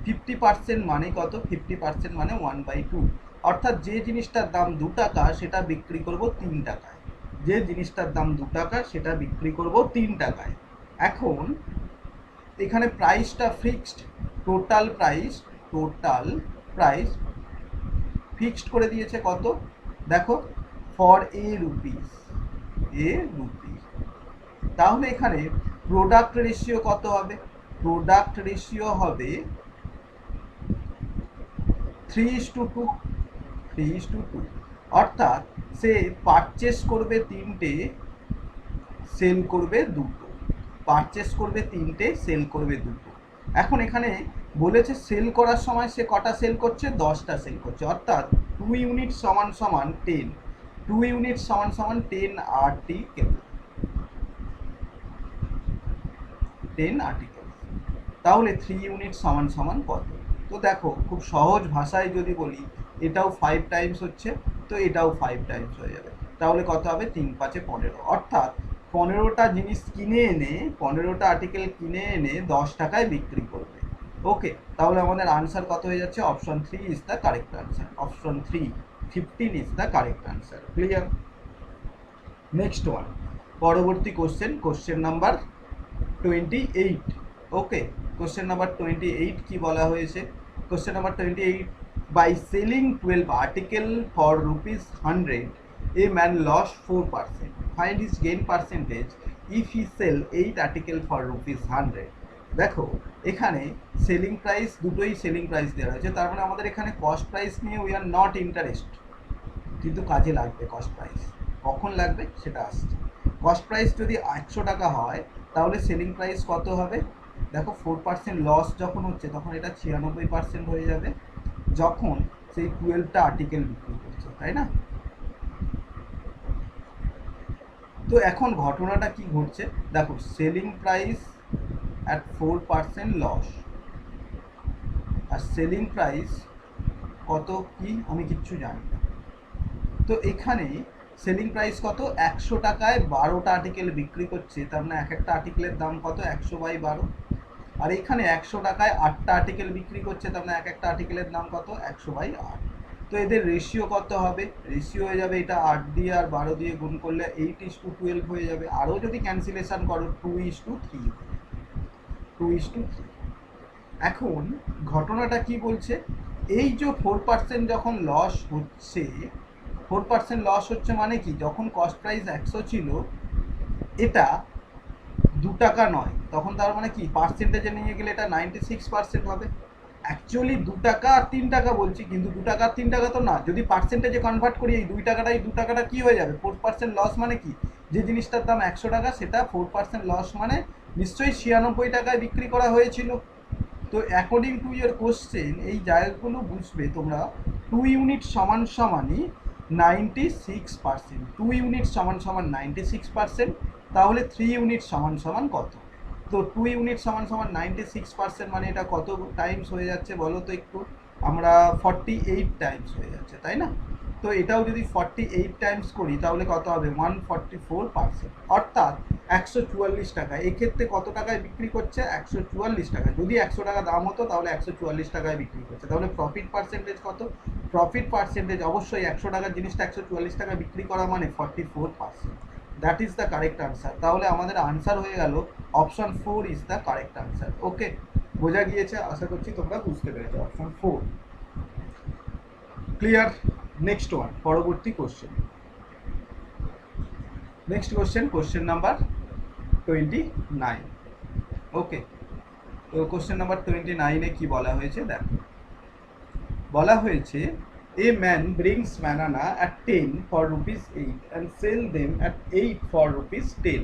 50% মানে কত, 50% মানে 1/2, অর্থাৎ যে জিনিসটার দাম 2 টাকা সেটা বিক্রি করব 3 টাকায়, যে জিনিসটার দাম 2 টাকা সেটা বিক্রি করব 3 টাকায়। এখন এখানে প্রাইসটা ফিক্সড, টোটাল প্রাইস ফিক্সড করে দিয়েছে কত, দেখো ফর এ রুপিস, তাহলে এখানে প্রোডাক্ট রেশিও কত হবে, প্রোডাক্ট রেশিও হবে 3:2, অর্থাৎ সে পারচেস করবে 3টে, সেল করবে 2টো, পারচেস করবে 3টে, সেল করবে 2টো। এখন এখানে বলেছে সেল করার সময় সে কটা সেল করছে, 10টা সেল করছে, অর্থাৎ 2 ইউনিট সমান সমান 10, 2 ইউনিট সমান সমান 10 আর্টিকেল, 10 আর্টিকেল, তাহলে 3 ইউনিট সমান সমান কত। তো দেখো খুব সহজ ভাষায় যদি বলি, এটাও 5 টাইমস হচ্ছে তো এটাও 5 টাইমস হয়ে যাবে, তাহলে কত হবে, 3 5 15, অর্থাৎ 15টা জিনিস কিনে এনে, 15টা আর্টিকেল কিনে এনে 10 টাকায় বিক্রি করবে। ওকে, তাহলে আমাদের আনসার কত হয়ে যাচ্ছে, option 3 is the correct answer, option 3 15 is the correct answer. Clear? Next one, পরবর্তী question number 28। Okay, question number 28 কি বলা হয়েছে, question number 28, by selling 12 article for ₹100 a man lost 4%, find his gain percentage if he sell 8 article for ₹100। দেখো এখানে selling price, দুটোই selling price দেওয়া হয়েছে, তার মানে আমাদের এখানে কস্ট প্রাইস নিয়ে উই আর নট ইন্টারেস্ট, কিন্তু কাজে লাগবে কস্ট প্রাইস, কখন লাগবে সেটা আসছে। কস্ট প্রাইস যদি 100 টাকা হয় তাহলে সেলিং প্রাইস কত হবে, দেখো 4% লস যখন হচ্ছে তখন এটা 96% হয়ে যাবে, যখন সেই 12টা আর্টিকেল বিক্রি করছে, তাই না। তো এখন ঘটনাটা কি ঘটছে দেখো, সেলিং প্রাইস অ্যাট 4% লস, আর সেলিং প্রাইস কত কি আমি কিচ্ছু জানি না। তো এখানে সেলিং প্রাইস কত, 100 টাকায় 12টা আর্টিকেল বিক্রি করছে, তার মানে এক একটা আর্টিকেলের দাম কত, 100/12, আর এখানে 100 টাকায় 8টা আর্টিকেল বিক্রি করছে, তার মানে এক একটা আর্টিকেলের দাম কত, 100/8। তো তো এদের রেশিও কত হবে? রেশিও হয়ে যাবে এটা 8 দিয়ে আর 12 দিয়ে গুণ করলে 8:12 হয়ে যাবে। আরও যদি ক্যান্সেলেশন করো 2:3, 2:3। এখন ঘটনাটা কি বলছে, এই যে 4% যখন লস হচ্ছে, 4% লস হচ্ছে মানে কি, যখন কস্ট প্রাইস 100 ছিল, এটা 2 টাকা নয়, তখন তার মানে কি পার্সেন্টেজে নিয়ে গেলে এটা 96% হবে। অ্যাকচুয়ালি 2 টাকা আর 3 টাকা বলছি, কিন্তু 2 টাকা আর 3 টাকা তো না, যদি পার্সেন্টেজে কনভার্ট করি এই 2 টাকাটা কি হয়ে যাবে, 4% লস মানে কি, যে জিনিসটার দাম 100 টাকা সেটা 4% লস মানে নিশ্চয়ই 96 টাকায় বিক্রি করা হয়েছিল। তো অ্যাকর্ডিং টু ইয়ার কোশ্চেন এই জায়গাগুলো বুঝবে তোমরা। 2 ইউনিট সমান সমানই 96%, 2 ইউনিট সমান সমান 96%, তাহলে 3 ইউনিট সমান সমান কত? তো 2 ইউনিট সমান সমান 96% মানে এটা কত টাইমস হয়ে যাচ্ছে বলো তো একটু? আমরা 48 টাইমস হয়ে যাচ্ছে, তাই না? তো এটাও যদি 48 টাইমস করি তাহলে কত হবে? 144%, অর্থাৎ 144 টাকা। এক্ষেত্রে কত টাকায় বিক্রি করছে? 144 টাকা। যদি 100 টাকা দাম হতো তাহলে 144 টাকায় বিক্রি করছে। তাহলে প্রফিট পার্সেন্টেজ কত? প্রফিট পার্সেন্টেজ অবশ্যই 100 টাকার জিনিসটা 144 টাকা বিক্রি করা মানে 44%। That is the correct answer. তাহলে আমাদের আনসার হয়ে গেল option 4 is the correct answer. Okay, বোঝা গিয়েছে? আশা করছি তোমরা বুঝতে পেরেছো। Option 4 clear. নেক্সট ওয়ান, পরবর্তী question. Next question, question number 29। Okay, তো কোশ্চেন নাম্বার 29-এ কি বলা হয়েছে দেখো। বলা হয়েছে a man brings banana at 10 for ₹8 and sell them at 8 for ₹10.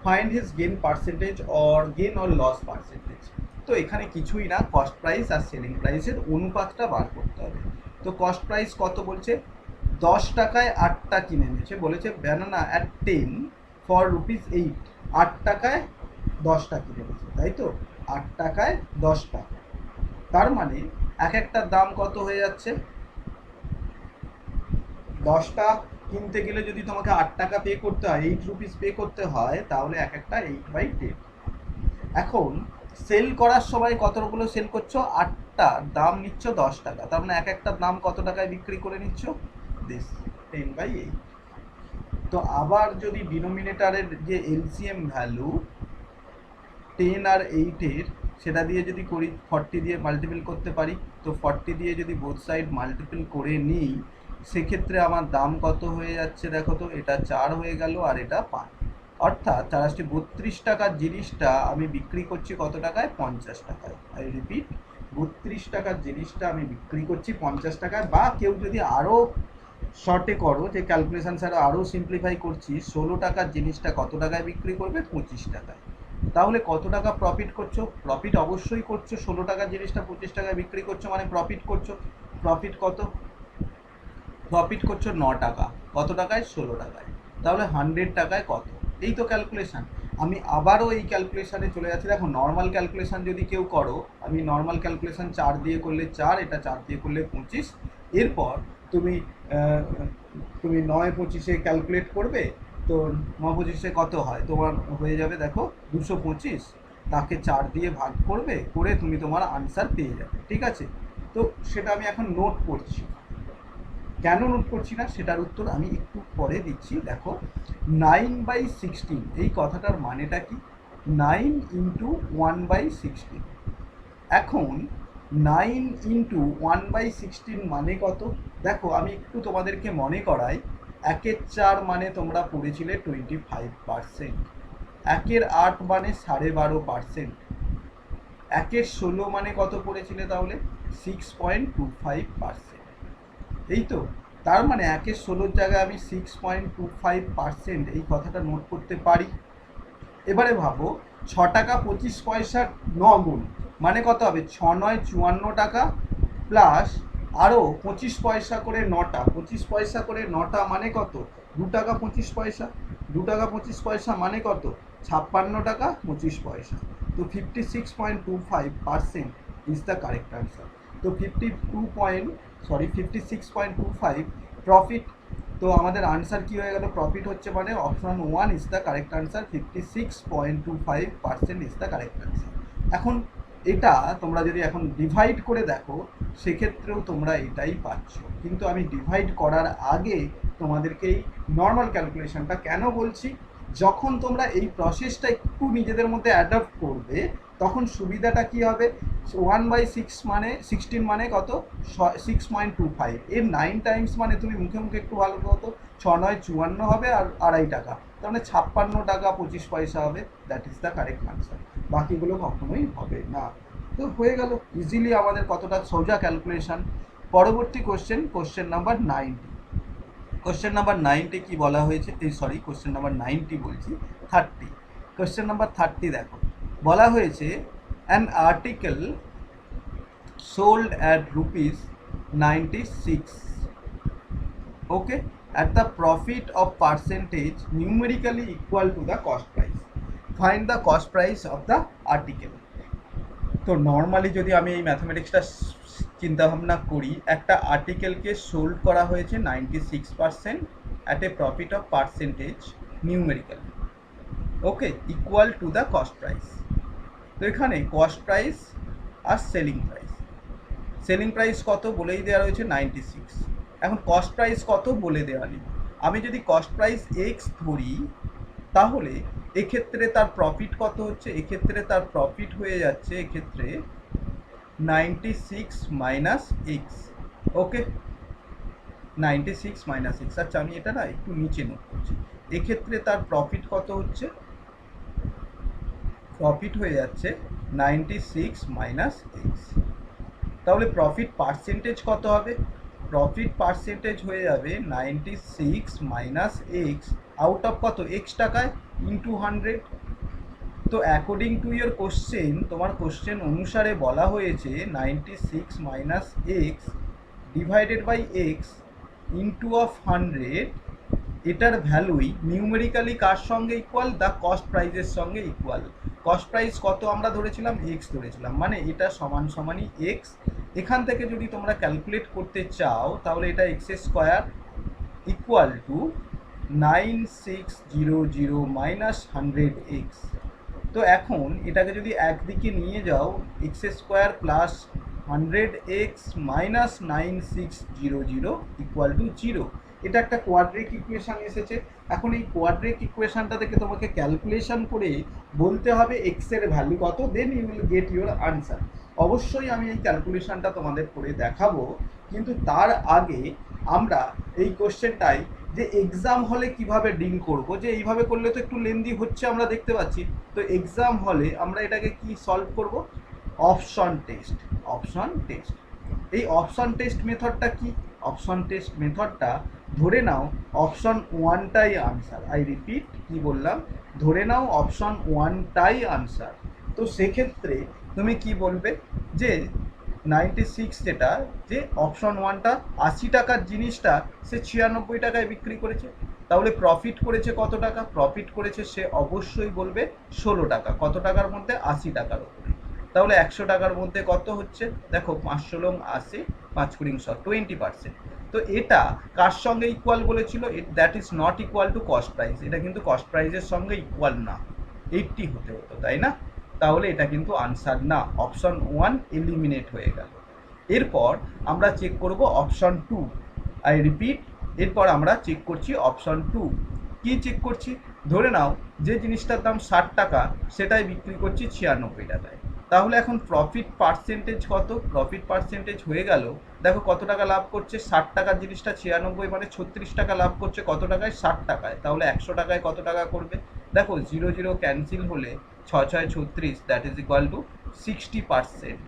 Find his gain percentage or gain or loss percentage. তো এখানে কিছুই না, কস্ট প্রাইস আর সেলিং প্রাইসের অনুপাতটা বার করতে হবে। তো কস্ট প্রাইস কত বলছে? 10 টাকায় 8টা কিনে নিয়েছে, বলেছে ব্যানানা অ্যাট 10 ফর ₹8, 8 টাকায় 10টা কিনে নিয়েছে, তাই তো? 8 টাকায় 10টা, তার মানে এক একটার দাম কত হয়ে যাচ্ছে? 10টা কিনতে গেলে যদি তোমাকে 8 টাকা পে করতে হয়, 8 রুপিস পে করতে হয়, তাহলে এক একটা 8/10। এখন সেল করার সময় কতগুলো সেল করছো? 8টা, দাম নিচ্ছ 10 টাকা, তার মানে এক একটার দাম কত টাকায় বিক্রি করে নিচ্ছ? দিস 10/8। তো আবার যদি ডিনোমিনেটারের যে এলসিএম ভ্যালু 10 আর 8-এর, সেটা দিয়ে যদি করি 40 দিয়ে মাল্টিপল করতে পারি, তো 40 দিয়ে যদি বোথ সাইড মাল্টিপল করে নিই, সেক্ষেত্রে আমার দাম কত হয়ে যাচ্ছে দেখো তো? এটা 4 হয়ে গেল আর এটা 5, অর্থাৎ 32 টাকার জিনিসটা আমি বিক্রি করছি কত টাকায়? 50 টাকায়। আই রিপিট, 32 টাকার জিনিসটা আমি বিক্রি করছি 50 টাকায়। বা কেউ যদি আরও শর্টে করো, যে ক্যালকুলেশন ছাড়া আরও সিম্পলিফাই করছি, 16 টাকার জিনিসটা কত টাকায় বিক্রি করবে? 25 টাকায়। তাহলে কত টাকা প্রফিট করছো? প্রফিট অবশ্যই করছো, 16 টাকার জিনিসটা 25 টাকায় বিক্রি করছো মানে প্রফিট করছো। প্রফিট কত? প্রফিট করছো 9 টাকা। কত টাকায়? 16 টাকায়। তাহলে 100 টাকায় কত? এই তো ক্যালকুলেশন। আমি আবারও এই ক্যালকুলেশানে চলে যাচ্ছি। দেখো, নর্মাল ক্যালকুলেশান যদি কেউ করো, আমি নর্মাল ক্যালকুলেশান 4 দিয়ে করলে 4, এটা 4 দিয়ে করলে 25। এরপর তুমি তুমি 9-25-এ ক্যালকুলেট করবে, তো 9-25-এ কত হয় তোমার? হয়ে যাবে দেখো 225, তাকে 4 দিয়ে ভাগ করবে, করে তুমি তোমার আনসার পেয়ে যাবে। ঠিক আছে? তো সেটা আমি এখন নোট করছি। কেন নোট করছি না সেটার উত্তর আমি একটু পরে দিচ্ছি। দেখো, 9/16, এই কথাটার মানেটা কি? 9 ইন্টু 1/16। এখন 9 ইন্টু 1/16 মানে কত? দেখো, আমি একটু তোমাদেরকে মনে করাই। 1-এর 4 মানে তোমরা পড়েছিলে 25%, 1-এর 8 মানে 12.5%, 1-এর 16 মানে কত পড়েছিলে তাহলে? 6.25%। এই তো, তার মানে 1-এর 16-র জায়গায় আমি 6.25% এই কথাটা নোট করতে পারি। এবারে ভাবো, 6 টাকা 25 পয়সার 9 গুণ মানে কত হবে? 6-9 54 টাকা, প্লাস আরও 25 পয়সা করে 9টা, 25 পয়সা করে 9টা মানে কত? 2 টাকা 25 পয়সা। 2 টাকা 25 পয়সা মানে কত? 56 টাকা 25 পয়সা। তো 56.25% ইজ দ্য কারেক্ট আনসার। তো 56.25 প্রফিট। তো আমাদের আনসার কি হয়ে গেল? প্রফিট হচ্ছে মানে option 1 is the correct answer. 56.25% is the correct answer. এখন এটা তোমরা যদি এখন ডিভাইড করে দেখো সেক্ষেত্রেও তোমরা এটাই পাচ্ছ, কিন্তু আমি ডিভাইড করার আগে তোমাদেরকে এই নর্মাল ক্যালকুলেশনটা কেন বলছি, যখন তোমরা এই প্রসেসটা একটু নিজেদের মধ্যে অ্যাডাপ্ট করবে তখন সুবিধাটা কি হবে, 1/6 মানে 16 মানে কত, 6.25, এর 9 টাইমস মানে তুমি মুখে মুখে একটু ভালো কত, 6×9 = 54 হবে, আর 2.5 টাকা, তাহলে 56 টাকা 25 পয়সা হবে। That is the correct answer, বাকিগুলো কখনোই হবে না। তো হয়ে গেল ইজিলি আমাদের কতটা সোজা ক্যালকুলেশন। পরবর্তী কোশ্চেন নাম্বার 90। কোশ্চেন নাম্বার 90 কি বলা হয়েছে, কোশ্চেন নাম্বার 90 বলছি, 30। কোশ্চেন নাম্বার 30 দেখো, বলা হয়েছে an article sold at ₹96, okay, at the profit of percentage numerically equal to the cost price. Find the cost price of the article. তো normally যদি আমি এই ম্যাথমেটিক্সটা চিন্তাভাবনা করি, একটা আর্টিকেলকে সোল্ড করা হয়েছে 96% at a profit of percentage numerical, okay, equal to the cost price. তো এখানে কস্ট প্রাইস আর সেলিং প্রাইস কত বলেই দেওয়া রয়েছে 96, এখন কস্ট প্রাইস কত বলে দেওয়া নেই। আমি যদি কস্ট প্রাইস এক্স ধরি তাহলে এক্ষেত্রে তার প্রফিট কত হচ্ছে, এক্ষেত্রে তার প্রফিট হয়ে যাচ্ছে এক্ষেত্রে 96 মাইনাস এক্স, ওকে, 96 মাইনাস এক্স। আচ্ছা আমি এটা না একটু নিচে নোট করছি, এক্ষেত্রে তার প্রফিট কত হচ্ছে, প্রফিট হয়ে যাচ্ছে 96 মাইনাস এক্স। তাহলে প্রফিট পার্সেন্টেজ কত হবে, প্রফিট পার্সেন্টেজ হয়ে যাবে 96 মাইনাস এক্স আউট অফ কত, এক্স টাকায় ইন্টু 100। তো অ্যাকর্ডিং টু ইয়োর কোশ্চেন, তোমার কোশ্চেন অনুসারে বলা হয়েছে 96 minus x divided by x into of 100, এটার ভ্যালুই নিউমেরিক্যালি কার সঙ্গে ইকুয়াল, দ্য কস্ট প্রাইজের সঙ্গে ইকুয়াল। কস্ট প্রাইস কত আমরা ধরেছিলাম, এক্স ধরেছিলাম, মানে এটা সমান সমানই এক্স। এখান থেকে যদি তোমরা ক্যালকুলেট করতে চাও তাহলে এটা x² equal to 9600 minus 100x। তো এখন এটাকে যদি একদিকে নিয়ে যাও, x² plus 100x minus 9600 equal to 0, এটা একটা কোয়াড্রিক ইকুয়েশন এসেছে। এখন এই কোয়াড্রিক ইকুয়েশনটা থেকে তোমাকে ক্যালকুলেশন করে বলতে হবে এক্স এর ভ্যালু কত, then you will get your answer. অবশ্যই আমি এই ক্যালকুলেশনটা তোমাদের করে দেখাবো, কিন্তু তার আগে আমরা এই কোশ্চেনটাই যে এক্সাম হলে কিভাবে ডিল করব, যে এইভাবে করলে তো একটু লেন্দি হচ্ছে আমরা দেখতে পাচ্ছি। তো এক্সাম হলে আমরা এটাকে কি সলভ করব, অপশন টেস্ট। এই অপশন টেস্ট মেথডটা কি, অপশন টেস্ট মেথডটা ধরে নাও অপশন 1টাই আনসার, আই রিপিট কি বললাম, ধরে নাও অপশন 1টাই আনসার। তো সেক্ষেত্রে তুমি কি বলবে যে 96 যেটা, যে অপশন 1টা 80 টাকার জিনিসটা সে 96 টাকায় বিক্রি করেছে, তাহলে প্রফিট করেছে কত টাকা, প্রফিট করেছে সে অবশ্যই বলবে 16 টাকা, কত টাকার মধ্যে, 80 টাকার উপরে। তাহলে 100 টাকার মধ্যে কত হচ্ছে, দেখো 5 × 80, 5 × 20%। তো এটা কার সঙ্গে ইকুয়াল বলেছিল, that is not equal to cost price, এটা কিন্তু কস্ট প্রাইসের সঙ্গে ইকুয়াল না, 80 হতে হতো, তাই না? তাহলে এটা কিন্তু আনসার না, অপশন 1 এলিমিনেট হয়ে গেল। এরপর আমরা চেক করব অপশন 2, আই রিপিট, এরপর আমরা চেক করছি অপশন 2। কি চেক করছি, ধরে নাও যে জিনিসটার দাম 60 টাকা সেটাই বিক্রি করছি 96 টাকায়, তাহলে এখন প্রফিট পার্সেন্টেজ কত, প্রফিট পার্সেন্টেজ হয়ে গেল, দেখো কত টাকা লাভ করছে, 60 টাকার জিনিসটা 96 মানে 36 টাকা লাভ করছে কত টাকায়, 60 টাকায়, তাহলে 100 টাকায় কত টাকা করবে, দেখো 0 0 ক্যান্সেল হলে 6 6 36, দ্যাট ইজ ইকুয়াল টু 60%।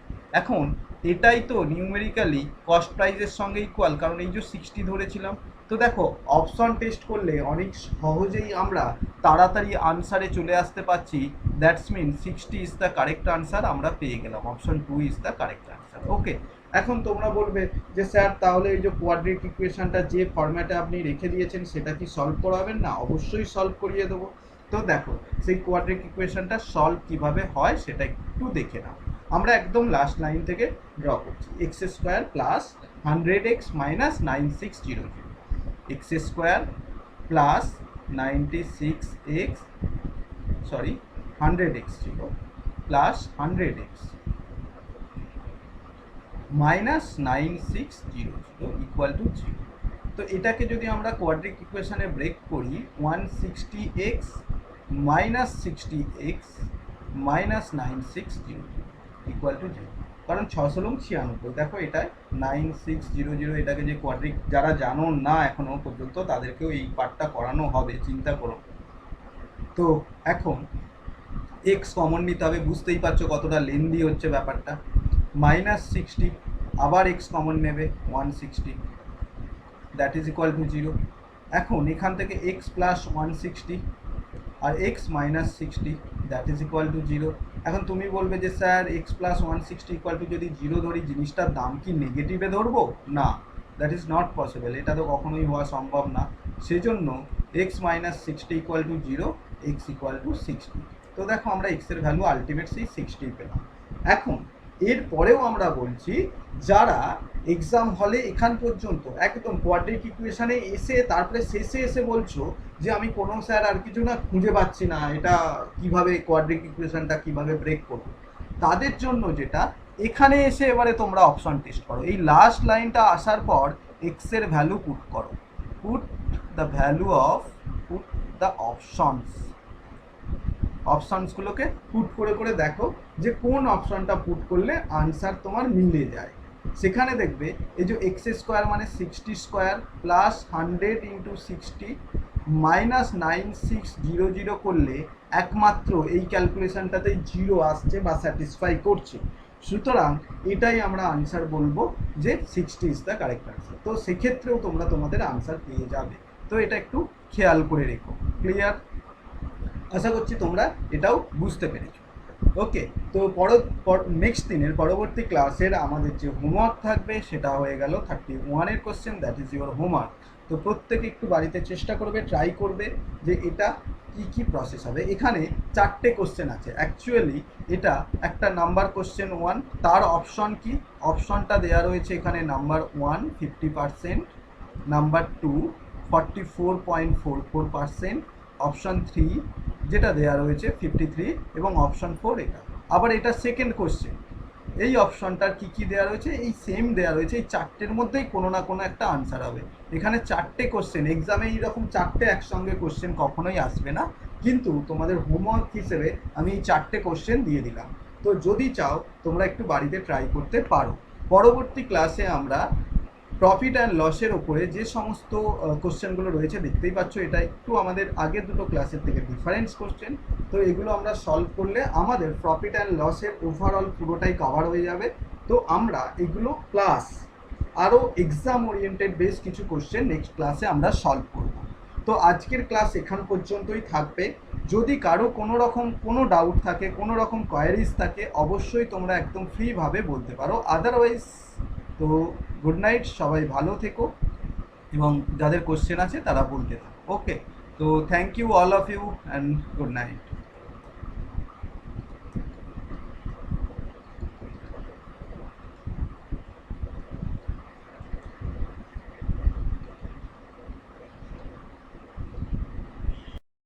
এখন এটাই তো নিউমেরিক্যালি কস্ট প্রাইসের সঙ্গে ইকুয়াল, কারণ এই যে 60 ধরেছিলাম। তো দেখো অপশন টেস্ট করলে অনেক সহজেই আমরা তাড়াতাড়ি আনসারে চলে আসতে পারছি, that's mean 60 is the correct answer, আমরা পেয়ে গেলাম, option 2 is the correct answer, okay. এখন তোমরা বলবে যে স্যার তাহলে এই যে কোয়াড্রিক ইকুয়েশনটা যে ফরম্যাটে আপনি রেখে দিয়েছেন সেটা কি সলভ করাবেন না, অবশ্যই সলভ করিয়ে দেবো। তো দেখো সেই কোয়াড্রিক ইকুয়েশনটা সলভ কিভাবে হয় সেটা একটু দেখে নাও। আমরা একদম লাস্ট লাইন থেকে ড্র করছি, x² plus 100x minus 9600, x² plus 96x, 100x ছিল plus 100x minus 9600 equal to 0। তো এটাকে যদি আমরা কোয়াড্রিক ইকুয়েশনে ব্রেক করি 160x minus 60x minus 9600 equal to 0, কারণ 696, দেখো এটাই 9600, এটাকে যে কোয়াড্রিক যারা জানো না এখনো পর্যন্ত তাদেরকেও এই পার্টটা করানো হবে, চিন্তা করো। তো এখন এক্স কমন নিতে হবে, বুঝতেই পারছো কতটা লেন্দি হচ্ছে ব্যাপারটা। মাইনাস 60, আবার এক্স কমন নেবে 160, দ্যাট ইজ ইকুয়াল টু 0। এখন এখান থেকে এক্স প্লাস 160 আর x minus 60, that is equal to 0। এখন তুমি বলবে যে sir x plus 160 equal to যদি 0 ধরি, জিনিসটার দাম কি নেগেটিভে ধরবো? না, দ্যাট ইজ নট পসিবল, এটা তো কখনোই হওয়া সম্ভব না। সেজন্য x minus 60 equal to 0, x equal to 60। তো দেখো আমরা এক্সের ভ্যালু আলটিমেট সেই 60 পেলাম। এখন এরপরেও আমরা বলছি যারা এক্সাম হলে এখান পর্যন্ত একদম কোয়াড্রিক ইকুয়েশনে এসে তারপরে শেষে এসে বলছো যে আমি কোনো স্যার আর কিছু না খুঁজে পাচ্ছি না, এটা কিভাবে কোয়াড্রিক ইকুয়েশনটা কিভাবে ব্রেক করবো, তাদের জন্য যেটা এখানে এসে এবারে তোমরা অপশন টেস্ট করো। এই লাস্ট লাইনটা আসার পর এক্সের ভ্যালু পুট করো, put the value of, put the অপশনসগুলোকে পুট করে করে দেখো যে কোন অপশনটা পুট করলে আনসার তোমার মিলে যায়। সেখানে দেখবে এই যে এক্স স্কোয়ার মানে 60 স্কোয়ার প্লাস 100 ইন্টু 60 মাইনাস 9600 করলে একমাত্র এই ক্যালকুলেশনটাতেই 0 আসছে বা স্যাটিসফাই করছে। সুতরাং এটাই আমরা আনসার বলবো যে 60 ইজ দ্য কারেক্ট আনসার। তো সেক্ষেত্রেও তোমরা তোমাদের আনসার পেয়ে যাবে। তো এটা একটু খেয়াল করে রেখো। ক্লিয়ার? আশা করছি তোমরা এটাও বুঝতে পেরেছো। ওকে, তো নেক্সট দিনের পরবর্তী ক্লাসের আমাদের যে হোমওয়ার্ক থাকবে সেটা হয়ে গেল 31-এর question, that is your homework. তো প্রত্যেকে একটু বাড়িতে চেষ্টা করবে, ট্রাই করবে যে এটা কি কি প্রসেস হবে। এখানে 4টে কোশ্চেন আছে। অ্যাকচুয়ালি এটা একটা নাম্বার কোশ্চেন 1, তার অপশন কি, অপশনটা দেওয়া রয়েছে এখানে নাম্বার 1 50%, নাম্বার 2 44.44%, অপশন 3 যেটা দেওয়া রয়েছে 53 এবং অপশন 4 এটা। আবার এটা সেকেন্ড কোশ্চেন, এই অপশনটার কি কি দেওয়া রয়েছে, এই সেম দেওয়া রয়েছে। এই 4টের মধ্যেই কোনো না কোনো একটা আনসার হবে। এখানে 4টে কোশ্চেন, এক্সামে এইরকম 4টে একসঙ্গে কোশ্চেন কখনোই আসবে না, কিন্তু তোমাদের হোমওয়ার্ক হিসেবে আমি এই 4টে কোশ্চেন দিয়ে দিলাম। তো যদি চাও তোমরা একটু বাড়িতে ট্রাই করতে পারো। পরবর্তী ক্লাসে আমরা প্রফিট অ্যান্ড লসের ওপরে যে সমস্ত কোশ্চেনগুলো রয়েছে, দেখতেই পাচ্ছ এটা একটু আমাদের আগের দুটো ক্লাসের থেকে ডিফারেন্স কোশ্চেন। তো এগুলো আমরা সলভ করলে আমাদের প্রফিট অ্যান্ড লসের ওভারঅল পুরোটাই কভার হয়ে যাবে। তো আমরা এগুলো প্লাস আরও এক্সাম ওরিয়েন্টেড বেশ কিছু কোশ্চেন নেক্সট ক্লাসে আমরা সলভ করব। তো আজকের ক্লাস এখান পর্যন্তই থাকবে। যদি কারো কোনো রকম কোনো ডাউট থাকে, কোনো রকম কোয়ারিজ থাকে, অবশ্যই তোমরা একদম ফ্রিভাবে বলতে পারো। আদারওয়াইজ তো গুড নাইট, সবাই ভালো থেকো এবং যাদের কোশ্চেন আছে তারা বলতে থাকো। ওকে, তো thank you all of you and good night.